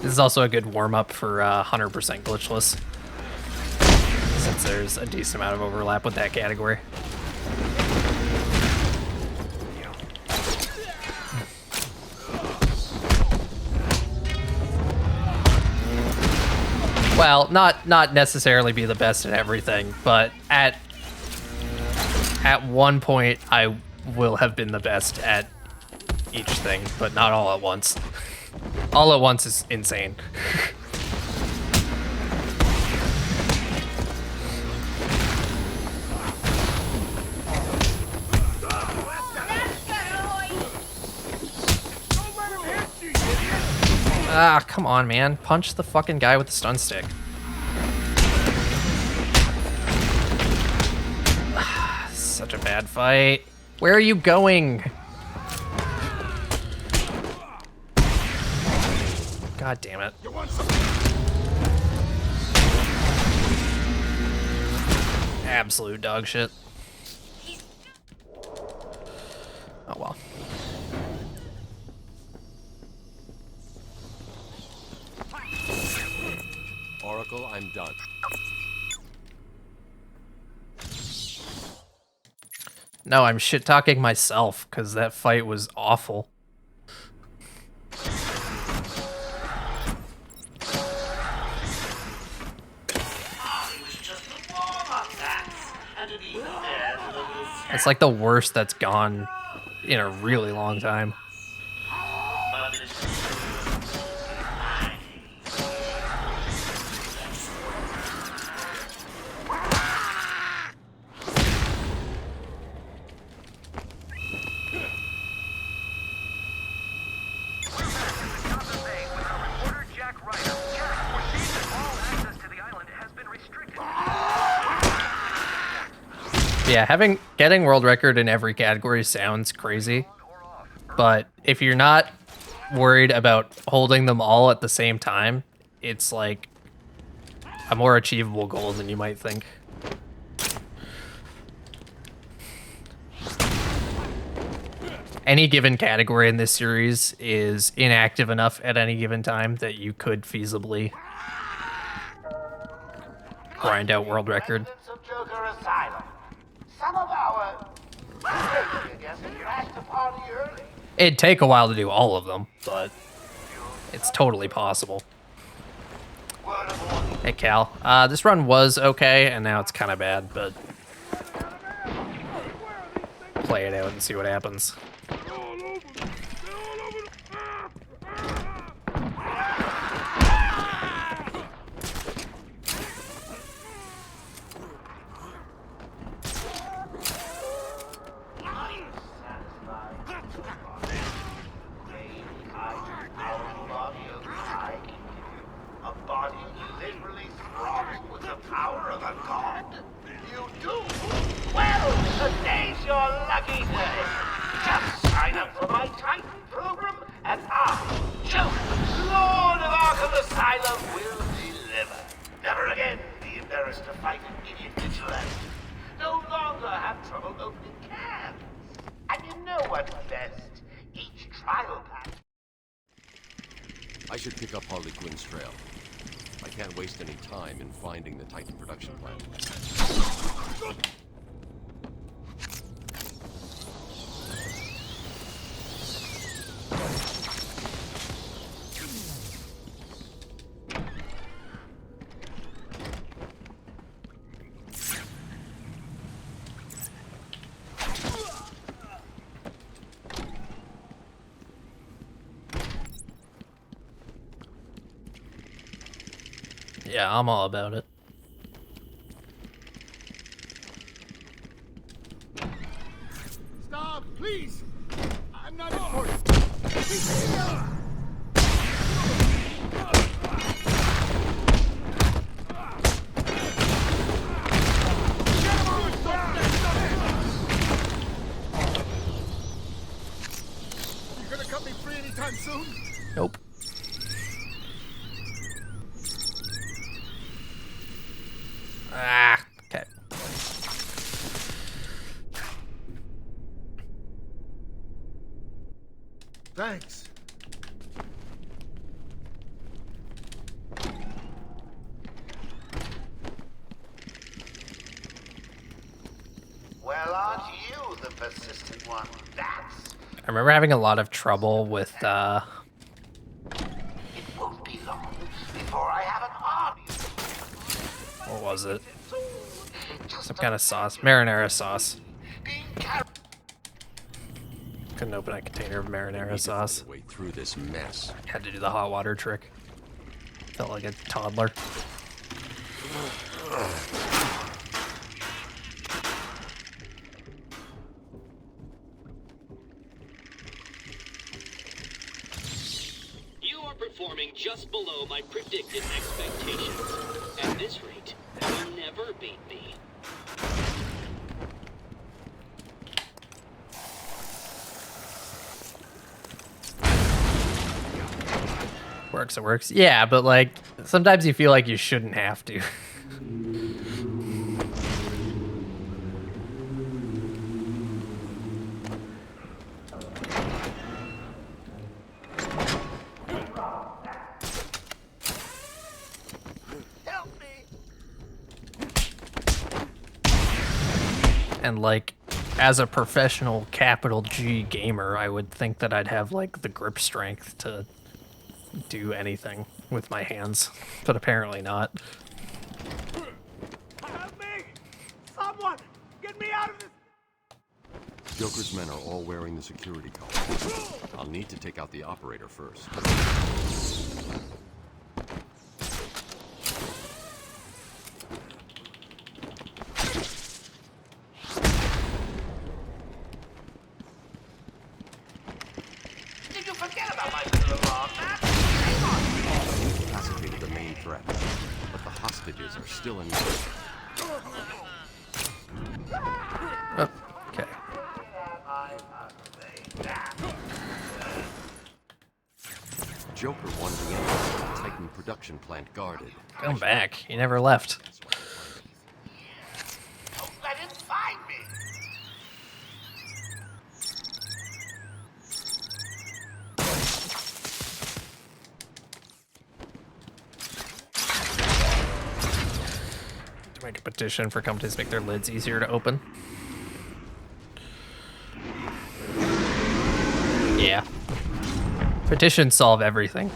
This is also a good warm-up for 100% glitchless, since there's a decent amount of overlap with that category. Well, not necessarily be the best at everything, but at one point I will have been the best at each thing, but not all at once. All at once is insane. Ah, come on, man. Punch the fucking guy with the stun stick. Such a bad fight. Where are you going? God damn it. Absolute dog shit. Oh well. Oracle, I'm done. No, I'm shit-talking myself, because that fight was awful. It's like the worst that's gone in a really long time. Yeah, getting world record in every category sounds crazy, but if you're not worried about holding them all at the same time, it's like a more achievable goal than you might think. any given category in this series is inactive enough at any given time that you could feasibly grind out world record. Of Joker Asylum. Some of our I guess crashed the party early. It'd take a while to do all of them, but it's totally possible. Hey Cal, this run was okay, and now it's kind of bad, but play it out and see what happens. I should pick up Harley Quinn's trail. I can't waste any time in finding the Titan production plant. Yeah, I'm all about it. Stop, please! I'm not important. You gonna cut me free anytime soon? Nope. Ah, okay. Thanks. Well, aren't you the persistent one? That's... I remember having a lot of trouble with, It won't be long before I have an army. what was it? Some kind of sauce. Marinara sauce. Couldn't open a container of marinara sauce. Way through this mess. Had to do the hot water trick. Felt like a toddler. You are performing just below my predicted expectations. At this rate, you'll never beat me. Works, it works. Yeah, but like, sometimes you feel like you shouldn't have to. And like, as a professional capital G gamer, I would think that I'd have like the grip strength to do anything with my hands, but apparently not. Help me! Someone! Get me out of this! Joker's men are all wearing the security collar. I'll need to take out the operator first. Did you forget about my little alarm, man? Incapacitated the main threat, but the hostages are still in use. Oh, okay. Joker wanted the entrance to the Titan production plant guarded. Come back. He never left. Don't let him find me. make a petition for companies to make their lids easier to open. Yeah. Petitions solve everything.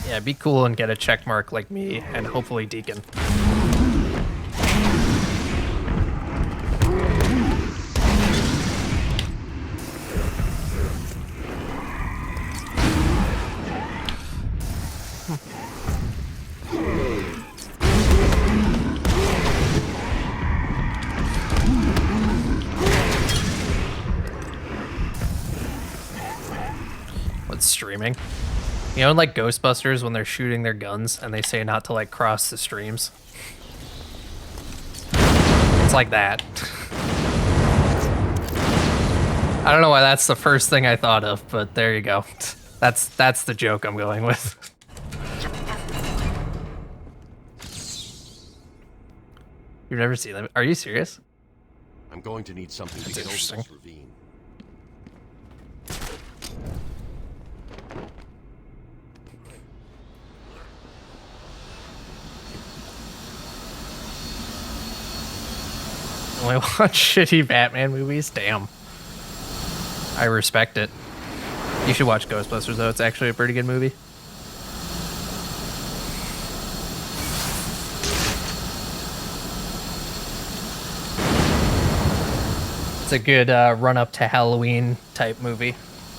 Yeah, be cool and get a check mark like me, and hopefully Deacon. What's streaming? You know, in like Ghostbusters when they're shooting their guns and they say not to like cross the streams? It's like that. I don't know why that's the first thing I thought of, but there you go. That's the joke I'm going with. You've never seen them? Are you serious? I'm going to need something to get over this ravine. Only watch shitty Batman movies? Damn. I respect it. You should watch Ghostbusters though, it's actually a pretty good movie. It's a good run-up to Halloween type movie.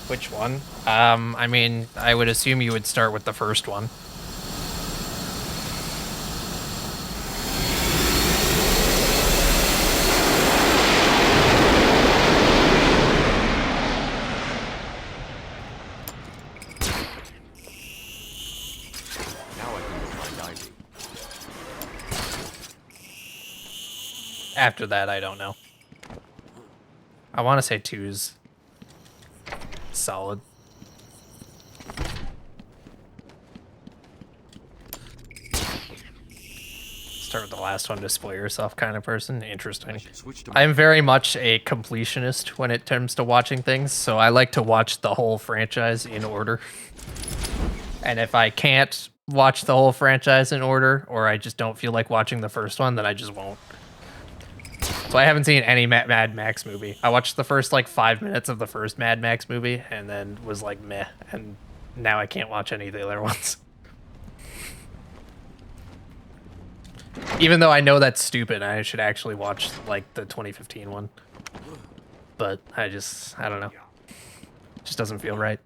Which one? I mean, I would assume you would start with the first one. After that, I don't know. I want to say 2's solid. Start with the last one to spoil yourself kind of person. Interesting. I'm very much a completionist when it comes to watching things, so I like to watch the whole franchise in order. And if I can't watch the whole franchise in order, or I just don't feel like watching the first one, then I just won't. So I haven't seen any Mad Max movie. I watched the first like 5 minutes of the first Mad Max movie and then was like meh, and now I can't watch any of the other ones. Even though I know that's stupid, I should actually watch like the 2015 one. But I don't know. It just doesn't feel right.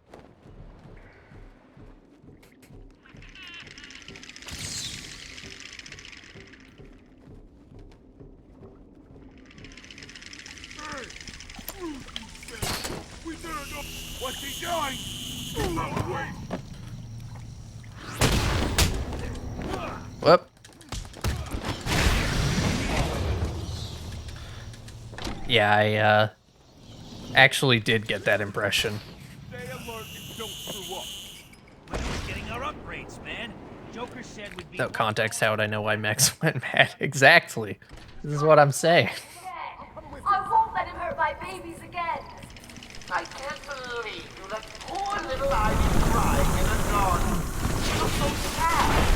What's he doing? Whoop. Yeah, I actually did get that impression. Stay alert and don't screw up. When are we getting our upgrades, man? Joker said we'd be... Without context, how would I know why Max went mad? Exactly. This is what I'm saying. I won't let him hurt my babies again. I can't believe you let poor little Ivy crying in a garden. She was so sad.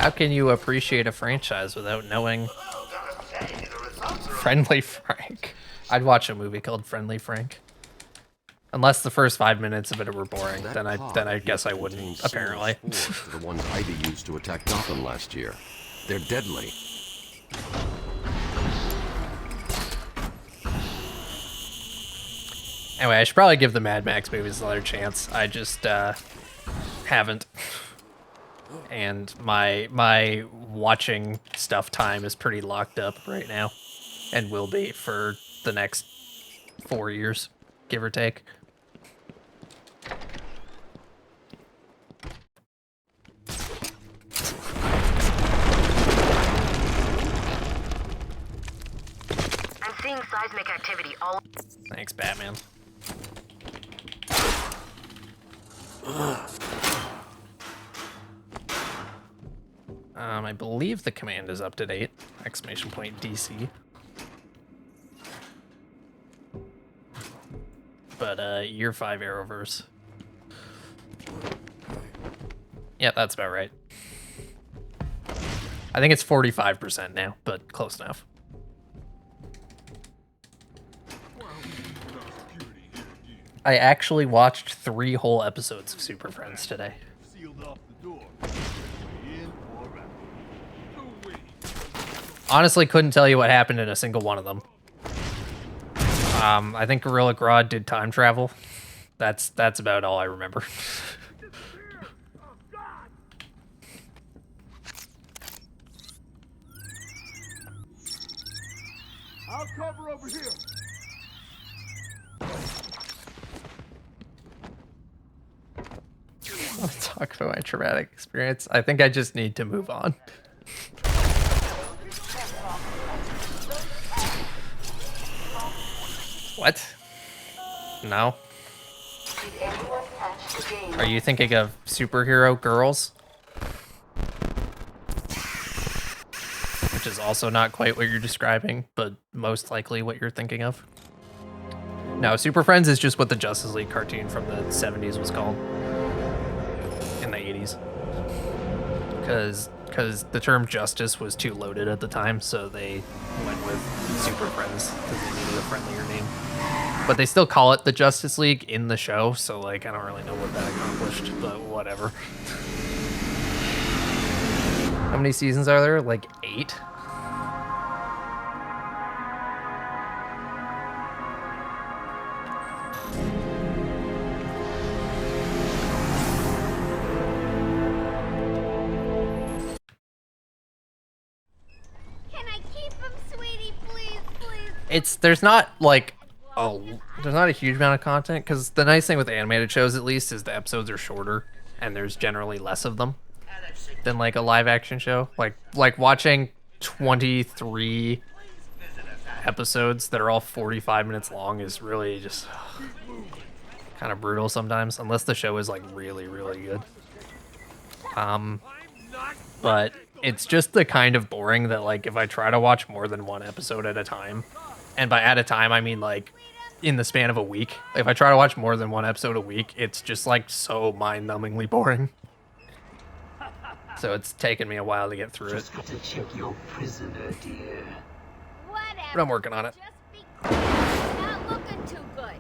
How can you appreciate a franchise without knowing Friendly Frank? I'd watch a movie called Friendly Frank. Unless the first 5 minutes of it were boring, then I guess I wouldn't, apparently. The ones Ivy used to attack Gotham last year. They're deadly. Anyway, I should probably give the Mad Max movies another chance. I just haven't. And my watching stuff time is pretty locked up right now. And will be for the next 4 years, give or take. I'm seeing seismic activity all... Thanks, Batman. I believe the command is up to date. ! DC. but year 5 Arrowverse. Yeah, that's about right. I think it's 45% now, but close enough. I actually watched 3 whole episodes of Super Friends today. Honestly, couldn't tell you what happened in a single one of them. I think Gorilla Grodd did time travel. That's about all I remember. I'll cover over here. Let's talk about my traumatic experience. I think I just need to move on. What? No. Are you thinking of superhero girls? Which is also not quite what you're describing, but most likely what you're thinking of. No, Super Friends is just what the Justice League cartoon from the 70s was called. In the 80s. Because the term justice was too loaded at the time, so they went with Super Friends because they needed a friendlier name. But they still call it the Justice League in the show, so like I don't really know what that accomplished, but whatever. How many seasons are there? Like 8? There's not like there's not a huge amount of content, because the nice thing with animated shows at least is the episodes are shorter and there's generally less of them than like a live action show. Like watching 23 episodes that are all 45 minutes long is really just kind of brutal sometimes, unless the show is like really good. But it's just the kind of boring that like if I try to watch more than one episode at a time, and by at a time I mean like in the span of a week, if I try to watch more than one episode a week, it's just like so mind-numbingly boring. So it's taken me a while to get through it. Just got to check your prisoner, dear. But I'm working on it. Not looking too good.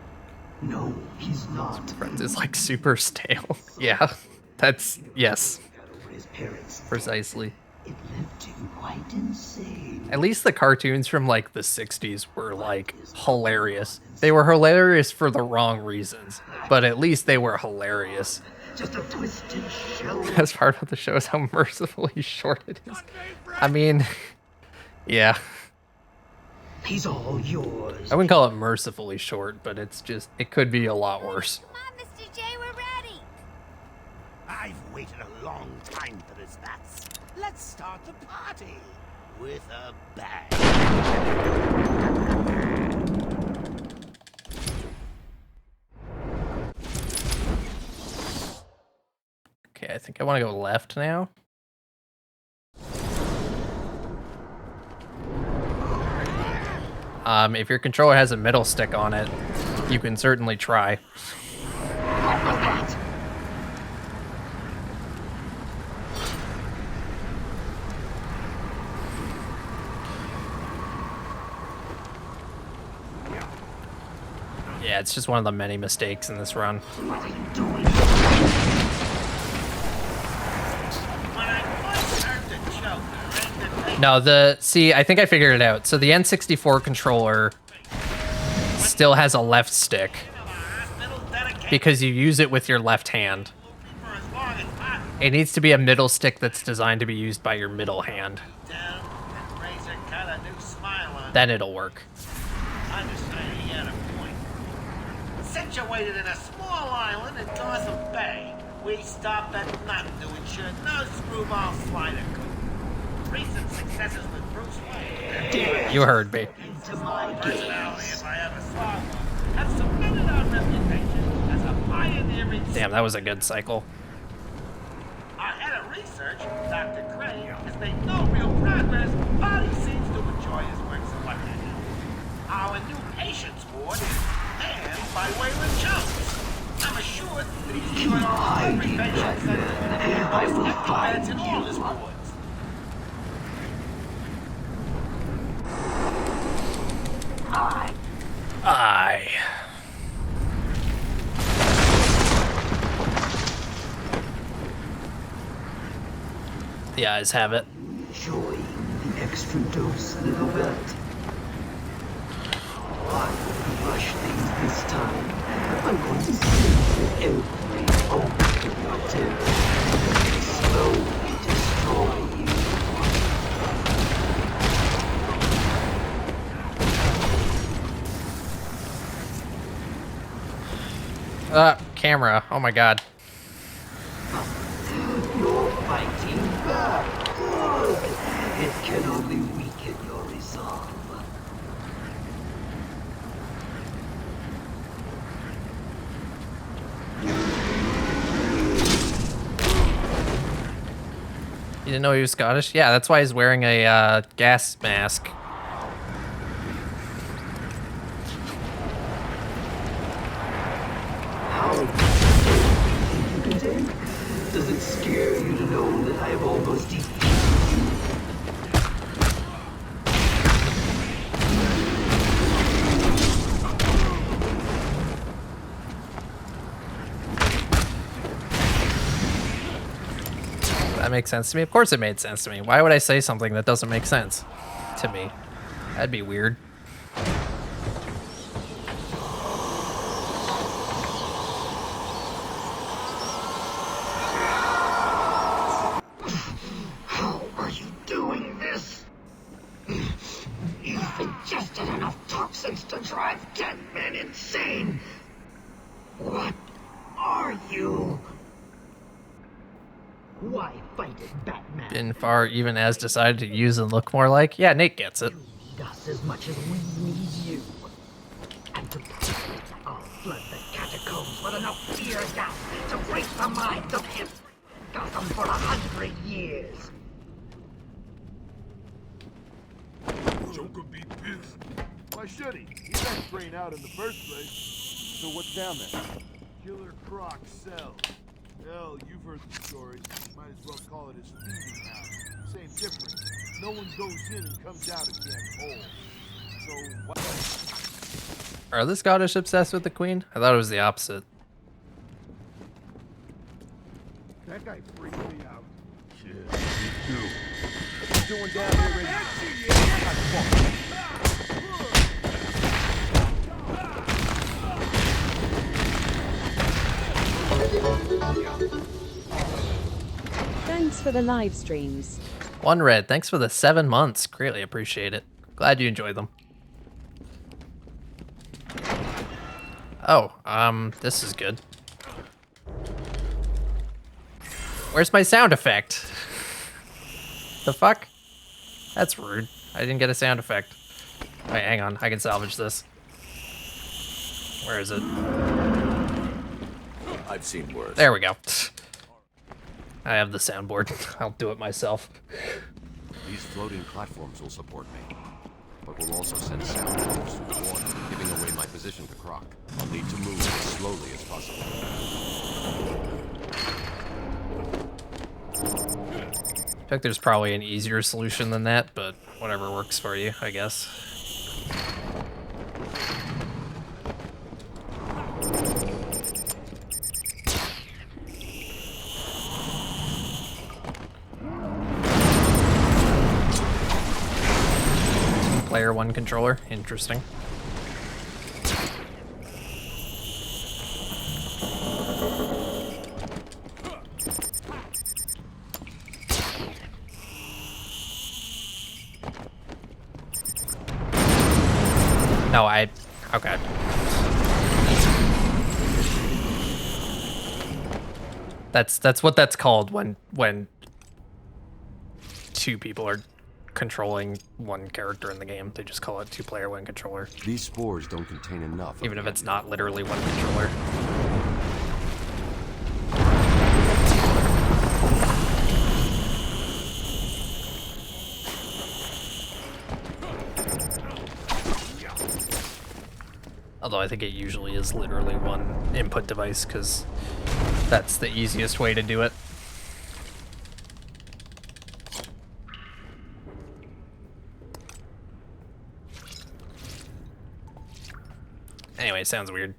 No, he's not. Friends is like super stale. Yeah, that's yes. Precisely. It left him quite insane. At least the cartoons from like the 60s were like hilarious. They were hilarious for the wrong reasons, but at least they were hilarious. Just a twisted shell. The best part of the show is how mercifully short it is. I mean, yeah. He's all yours. I wouldn't call it mercifully short, but it's just, it could be a lot worse. Come on, Mr. J, we're ready. I've waited a long time for this, Bats. Let's start the party with a bang. Okay, I think I want to go left now. If your controller has a middle stick on it, you can certainly try. Yeah, it's just one of the many mistakes in this run. No, I think I figured it out. So the N64 controller still has a left stick because you use it with your left hand. It needs to be a middle stick that's designed to be used by your middle hand. Then it'll work. Situated in a small island in Gotham Bay, we stopped at nothing to ensure no screwball slider could. Recent successes with Bruce Wayne. You heard me. Personality, if I ever saw one, have cemented our reputation as a pioneering. Damn, that was a good cycle. Our head of research, Dr. Craig, has made no real progress, but he seems to enjoy his work so much. Our new patients ward is manned my wayward chums. I'm assured that he's Keep enjoying all the hiding, adventures Batman, and and I will acrobats in find all you. his woods. Aye. The eyes have it. Enjoying the extra dose, little rat. I won't rush things this time. I'm going to see every open attempt and slowly destroy you. Camera. Oh my god. You're fighting back. Good. It can only weaken your resolve. You didn't know he was Scottish? Yeah, that's why he's wearing a gas mask. Does it scare you to know that I have almost defeated you? That makes sense to me. Of course it made sense to me. Why would I say something that doesn't make sense to me? That'd be weird. How are you doing this? You've ingested enough toxins to drive dead men insane. What are you? Why fight it, Batman? Bin Far even as decided to use and look more like. Yeah, Nate gets it. Need us as much as we need you. And to prove it, I'll flood the catacombs with enough fear gas to break the minds of every Gotham for 100 years. Joker be pissed. Why should he? He let Crane out in the first place. So what's down there? Killer Croc cell. Hell, you've heard the stories. Might as well call it his feeding house. Same difference. No one goes in and comes out again whole. So what? Are the Scottish obsessed with the Queen? I thought it was the opposite. That guy freaked me out. Shit, me too. What you doing down here, Reggie? Thanks for the live streams. One Red, thanks for the 7 months. Greatly appreciate it. Glad you enjoyed them. Oh, this is good. Where's my sound effect? The fuck? That's rude. I didn't get a sound effect. Wait, hang on. I can salvage this. Where is it? I've seen worse. There we go. I have the soundboard. I'll do it myself. These floating platforms will support me, but will also send sound waves through the water, giving away my position to Croc. I'll need to move as slowly as possible. I think there's probably an easier solution than that, but whatever works for you, I guess. Player 1 controller, interesting. No, okay. That's what that's called when two people are controlling one character in the game. They just call it two-player, one controller. These spores don't contain enough. Even if it's not literally one controller. Although I think it usually is literally one input device, because that's the easiest way to do it. Anyway, sounds weird.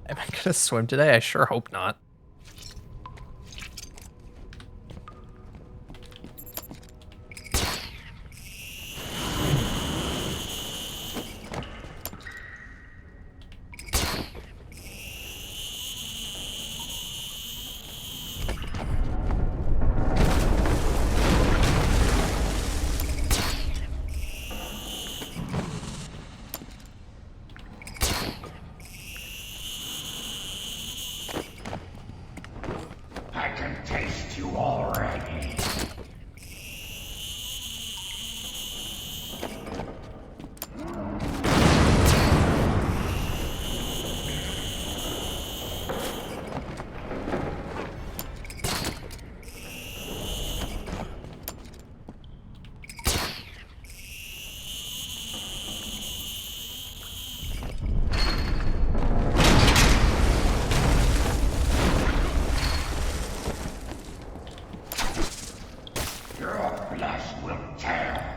Am I gonna swim today? I sure hope not. I can taste you already.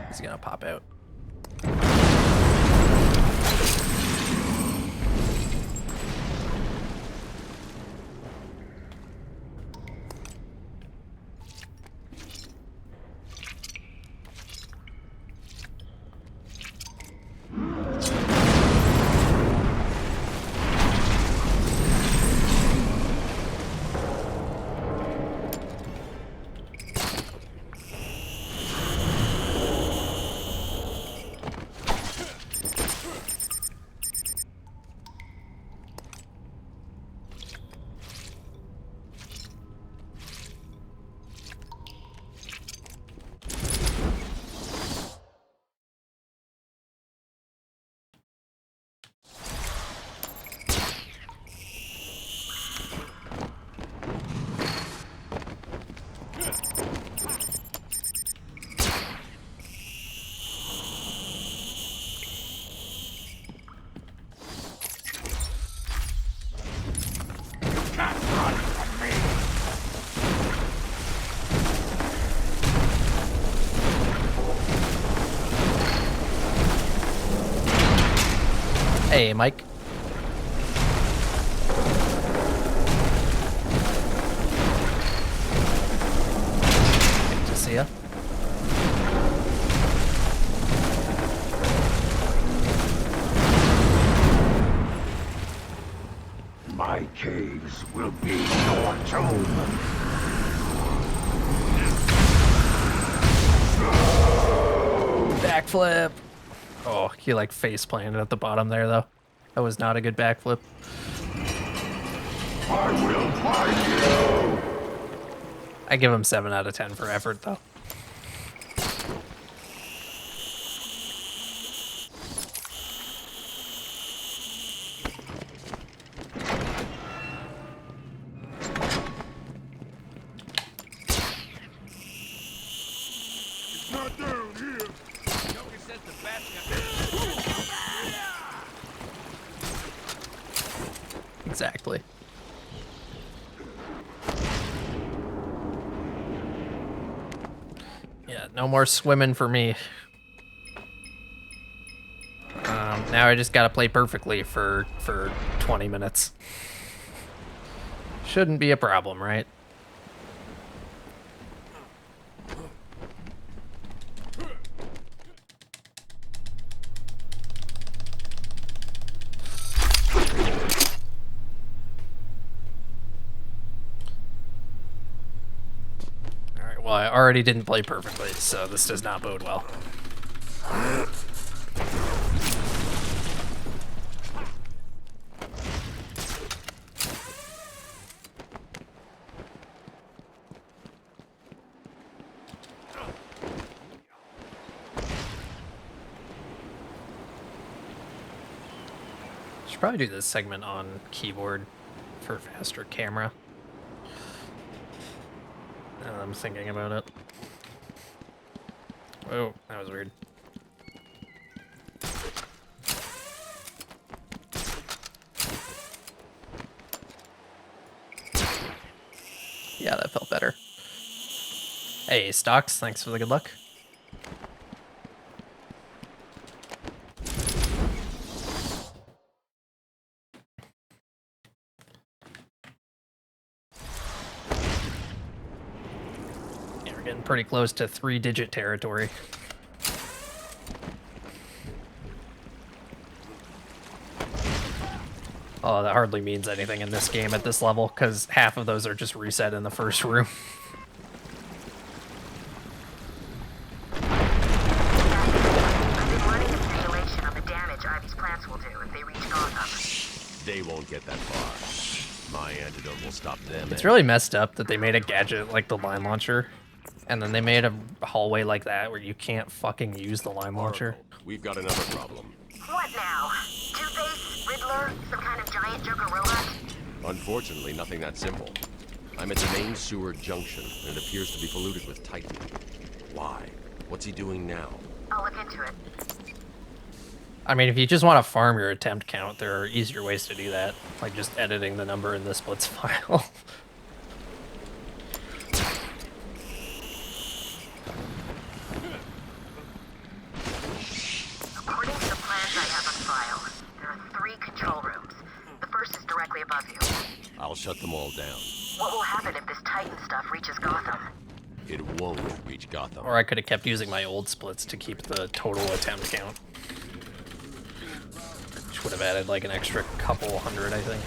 He's gonna pop out. Hey, Mike. Good to see ya. My caves will be your tomb. Backflip. Oh, he like face planted at the bottom there though. That was not a good backflip. I will find you. I give him 7 out of 10 for effort though. It's not down here. Joker says the bats got... Exactly. Yeah, no more swimming for me. Now I just gotta play perfectly for 20 minutes. Shouldn't be a problem, right? Well, I already didn't play perfectly, so this does not bode well. Should probably do this segment on keyboard for faster camera. Now I'm thinking about it. Oh, that was weird. Yeah, that felt better. Hey, Stocks, thanks for the good luck. Yeah, we're getting pretty close to 3-digit territory. Oh, that hardly means anything in this game at this level, because half of those are just reset in the first room. They won't get that far. My antidote will stop them. It's really messed up that they made a gadget like the line launcher, and then they made a hallway like that where you can't fucking use the line launcher. We've got another problem. What now? Two-Face? Riddler? Some kind of giant Joker robot? Unfortunately, nothing that simple. I'm at the main sewer junction, and it appears to be polluted with Titan. Why? What's he doing now? I'll look into it. I mean, if you just want to farm your attempt count, there are easier ways to do that, like just editing the number in the splits file. According to the plans I have on file, there are 3 control rooms. The first is directly above you. I'll shut them all down. What will happen if this Titan stuff reaches Gotham? It won't reach Gotham. Or I could have kept using my old splits to keep the total attempt count. Which would have added like an extra couple hundred, I think.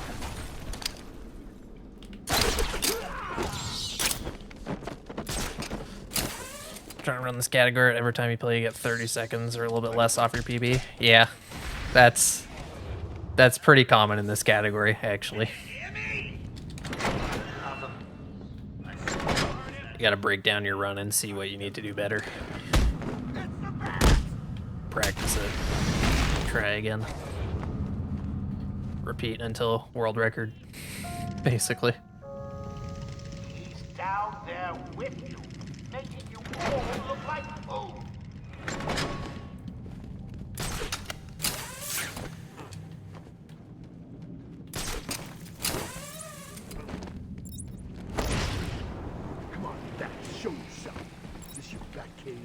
Trying to run this category. Every time you play, you get 30 seconds or a little bit less off your PB. Yeah, that's pretty common in this category, actually. You gotta break down your run and see what you need to do better. Practice it. Try again. Repeat until world record, basically. He's down there with you, making you all look like fools. Come on, back. Show yourself. Is this your back cave?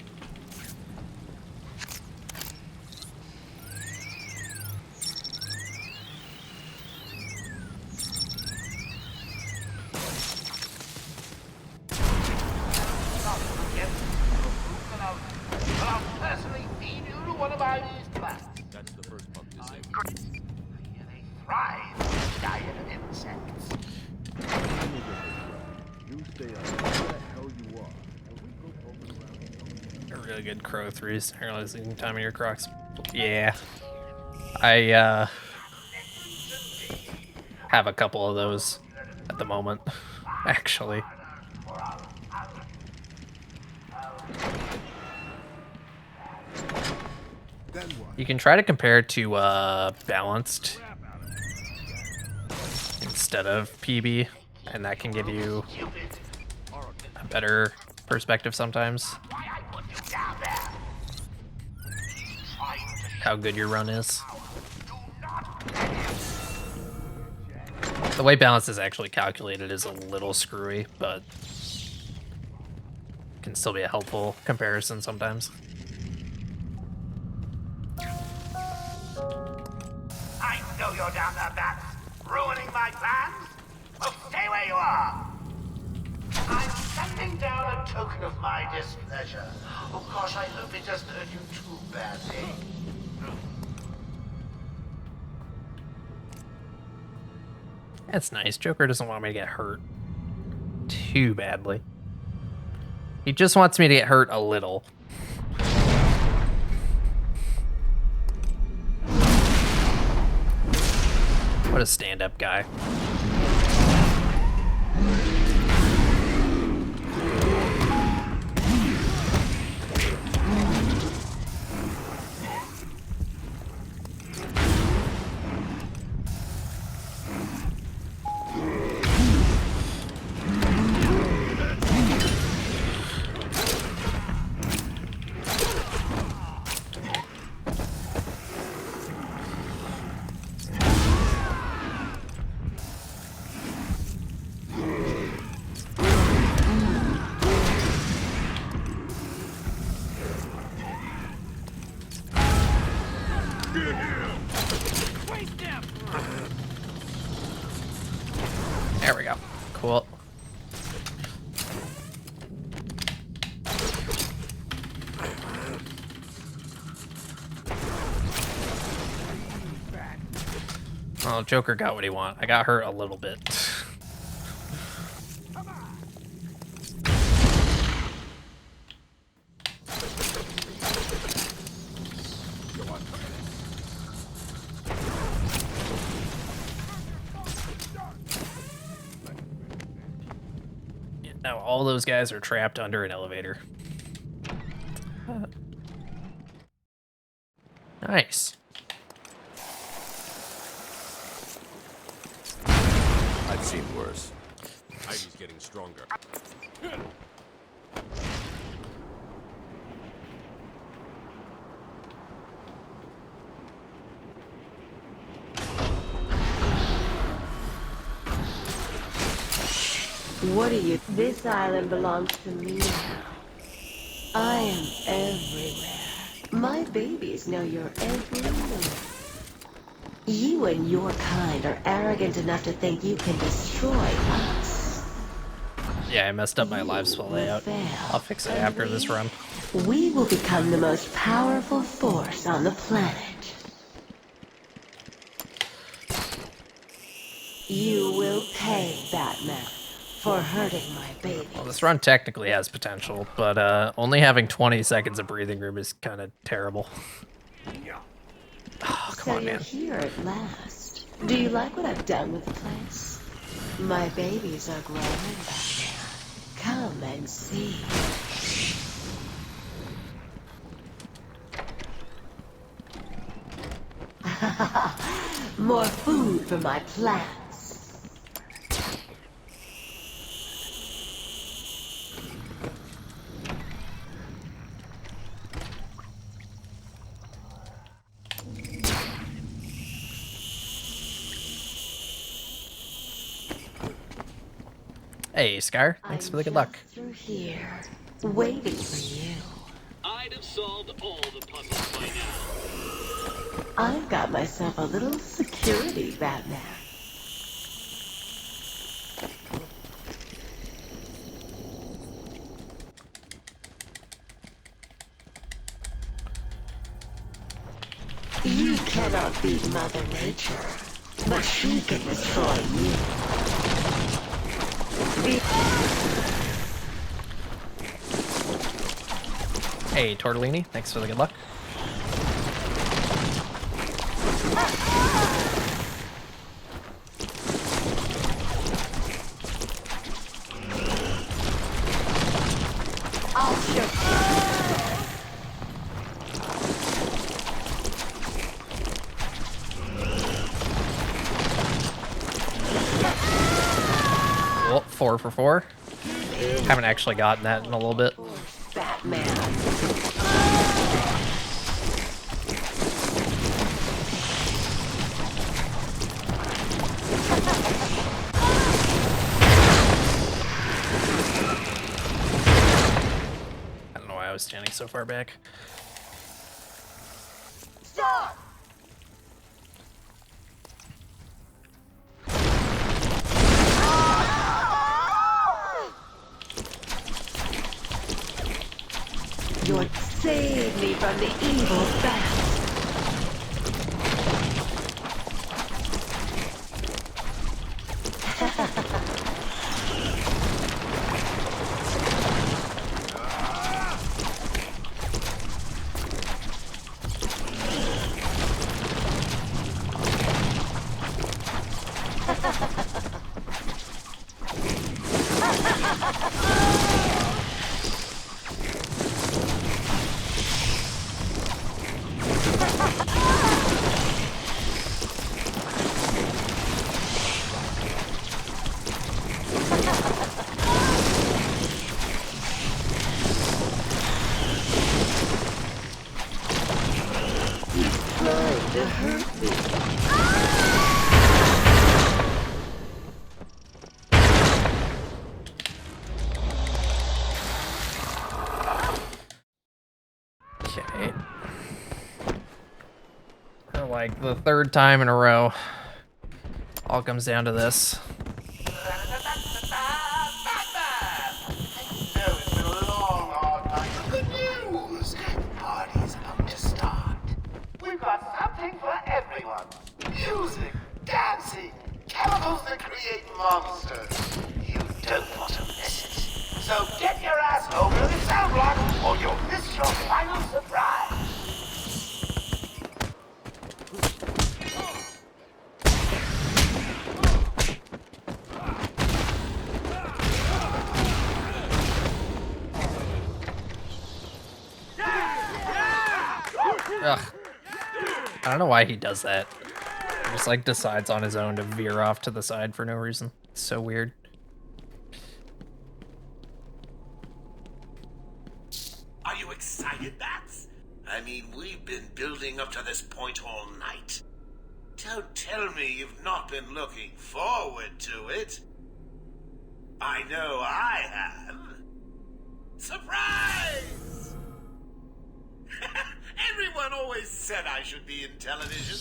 I'll personally feed you to one of Ivy's plants. That's the first bump disabled. They thrive on a diet of insects. You stay up. Where the hell you are? And we go over around. A really good Crow 3s. Realizing time of your Crocs. Yeah. I have a couple of those at the moment, actually. You can try to compare it to balanced instead of PB, and that can give you a better perspective sometimes. How good your run is. The way balance is actually calculated is a little screwy, but can still be a helpful comparison sometimes. I know you're down there, Bats, ruining my plans. Well, stay where you are. I'm sending down a token of my displeasure. Oh gosh, I hope it doesn't hurt you too badly. That's nice. Joker doesn't want me to get hurt too badly. He just wants me to get hurt a little. What a stand-up guy. There we go. Cool. Well, Joker got what he wanted. I got hurt a little bit. Now all those guys are trapped under an elevator. Nice. I've seen worse. Ivy's getting stronger. What do you... This island belongs to me now. I am everywhere. My babies know your every move. You and your kind are arrogant enough to think you can destroy us. Yeah, I messed up my live spell layout. I'll fix it after this run. We will become the most powerful force on the planet. You will pay, Batman, for hurting my baby. Well, this run technically has potential, but only having 20 seconds of breathing room is kind of terrible. Oh, come on, man. So you're here at last. Do you like what I've done with the place? My babies are growing, Batman. Come and see. More food for my plants. Hey, Scar. Thanks for the good luck. Through here, waiting for you. I'd have solved all the puzzles by now. I've got myself a little security, Batman. You cannot beat Mother Nature, but she can destroy you. Hey, Tortellini. Thanks for the good luck. I'll show Well, 4 for 4. Haven't actually gotten that in a little bit. Batman. I don't know why I was standing so far back. Stop! You'll save me from the evil bat. hurt me. Okay. For like the third time in a row, all comes down to this. We've got something for everyone. Music, dancing, chemicals that create monsters. You don't want to miss it. So get your ass over to the sound block or you'll miss your final surprise. Ugh. I don't know why he does that. He just like decides on his own to veer off to the side for no reason. It's so weird. Are you excited, Bats? I mean, we've been building up to this point all night. Don't tell me you've not been looking forward to it. I know I have. Surprise! Everyone always said I should be in television.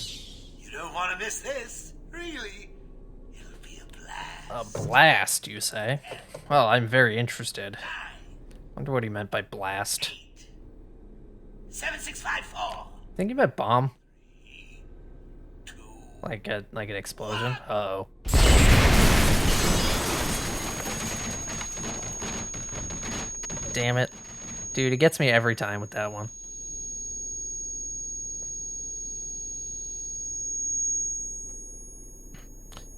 You don't want to miss this, really. It'll be a blast. A blast, you say? Well, I'm very interested. Wonder what he meant by blast. 7654. Think he meant bomb? Like an explosion? Uh-oh. Damn it. Dude, it gets me every time with that one.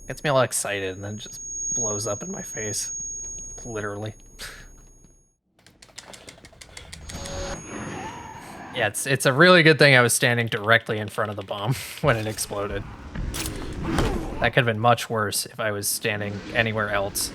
Gets me all excited and then just blows up in my face. Literally. Yeah, it's a really good thing I was standing directly in front of the bomb when it exploded. That could have been much worse if I was standing anywhere else.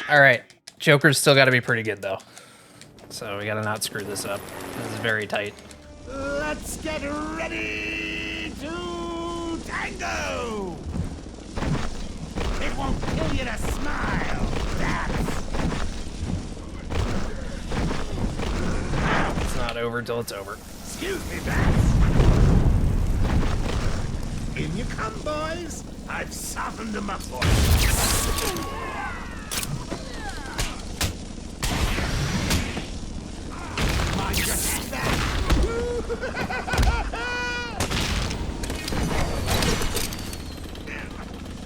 Alright, Joker's still got to be pretty good, though. So we got to not screw this up. This is very tight. Let's get ready to tango! It won't kill you to smile, It's not over till it's over. Excuse me, Bats. In you come, boys. I've softened them up for you. Mind your head back.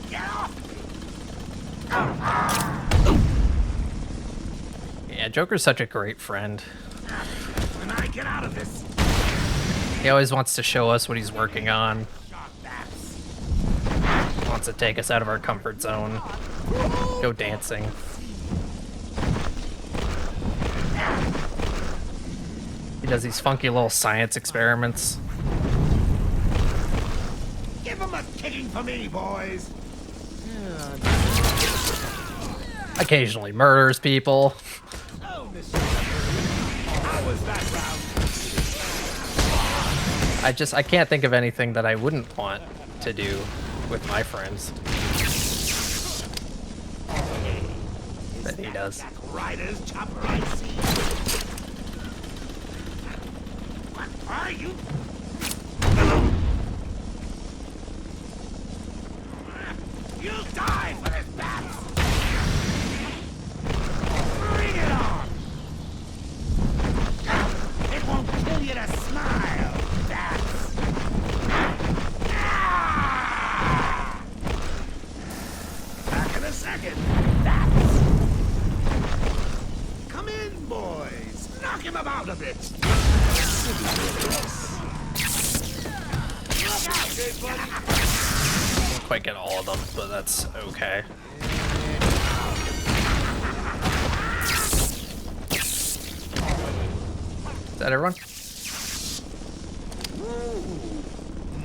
Get off! Yeah, Joker's such a great friend. When I get out of this, He always wants to show us what he's working on. Wants to take us out of our comfort zone. Go dancing. He does these funky little science experiments. give them a kicking for me, boys. Occasionally murders people. Oh, Mr. How was that round? I can't think of anything that I wouldn't want to do with my friends. That he does. Riders, chopper, I see. Are you? You'll die for this battle! Bring it on! It won't kill you to smile, bats! Back in a second, bats! Come in, boys! Knock him about a bit! Look out, big buddy! Didn't quite get all of them, but that's okay. Is that everyone?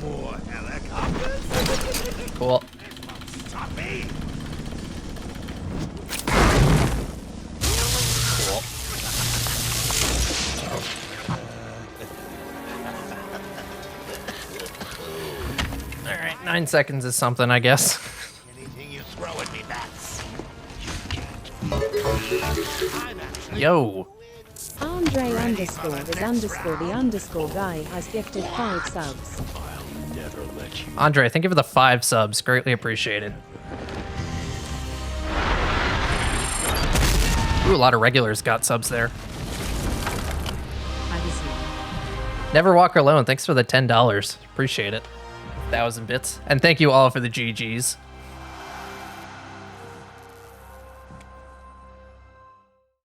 More helicopters? Cool. Stop me! Cool. Alright, 9 seconds is something, I guess. Anything you throw at me, bats. Yo. Andre underscore is underscore the underscore guy has gifted 5 subs. Never let you. Andre, thank you for the 5 subs. Greatly appreciated. Ooh, a lot of regulars got subs there. Never Walk Alone, thanks for the $10. Appreciate it. 1,000 bits. And thank you all for the GGs.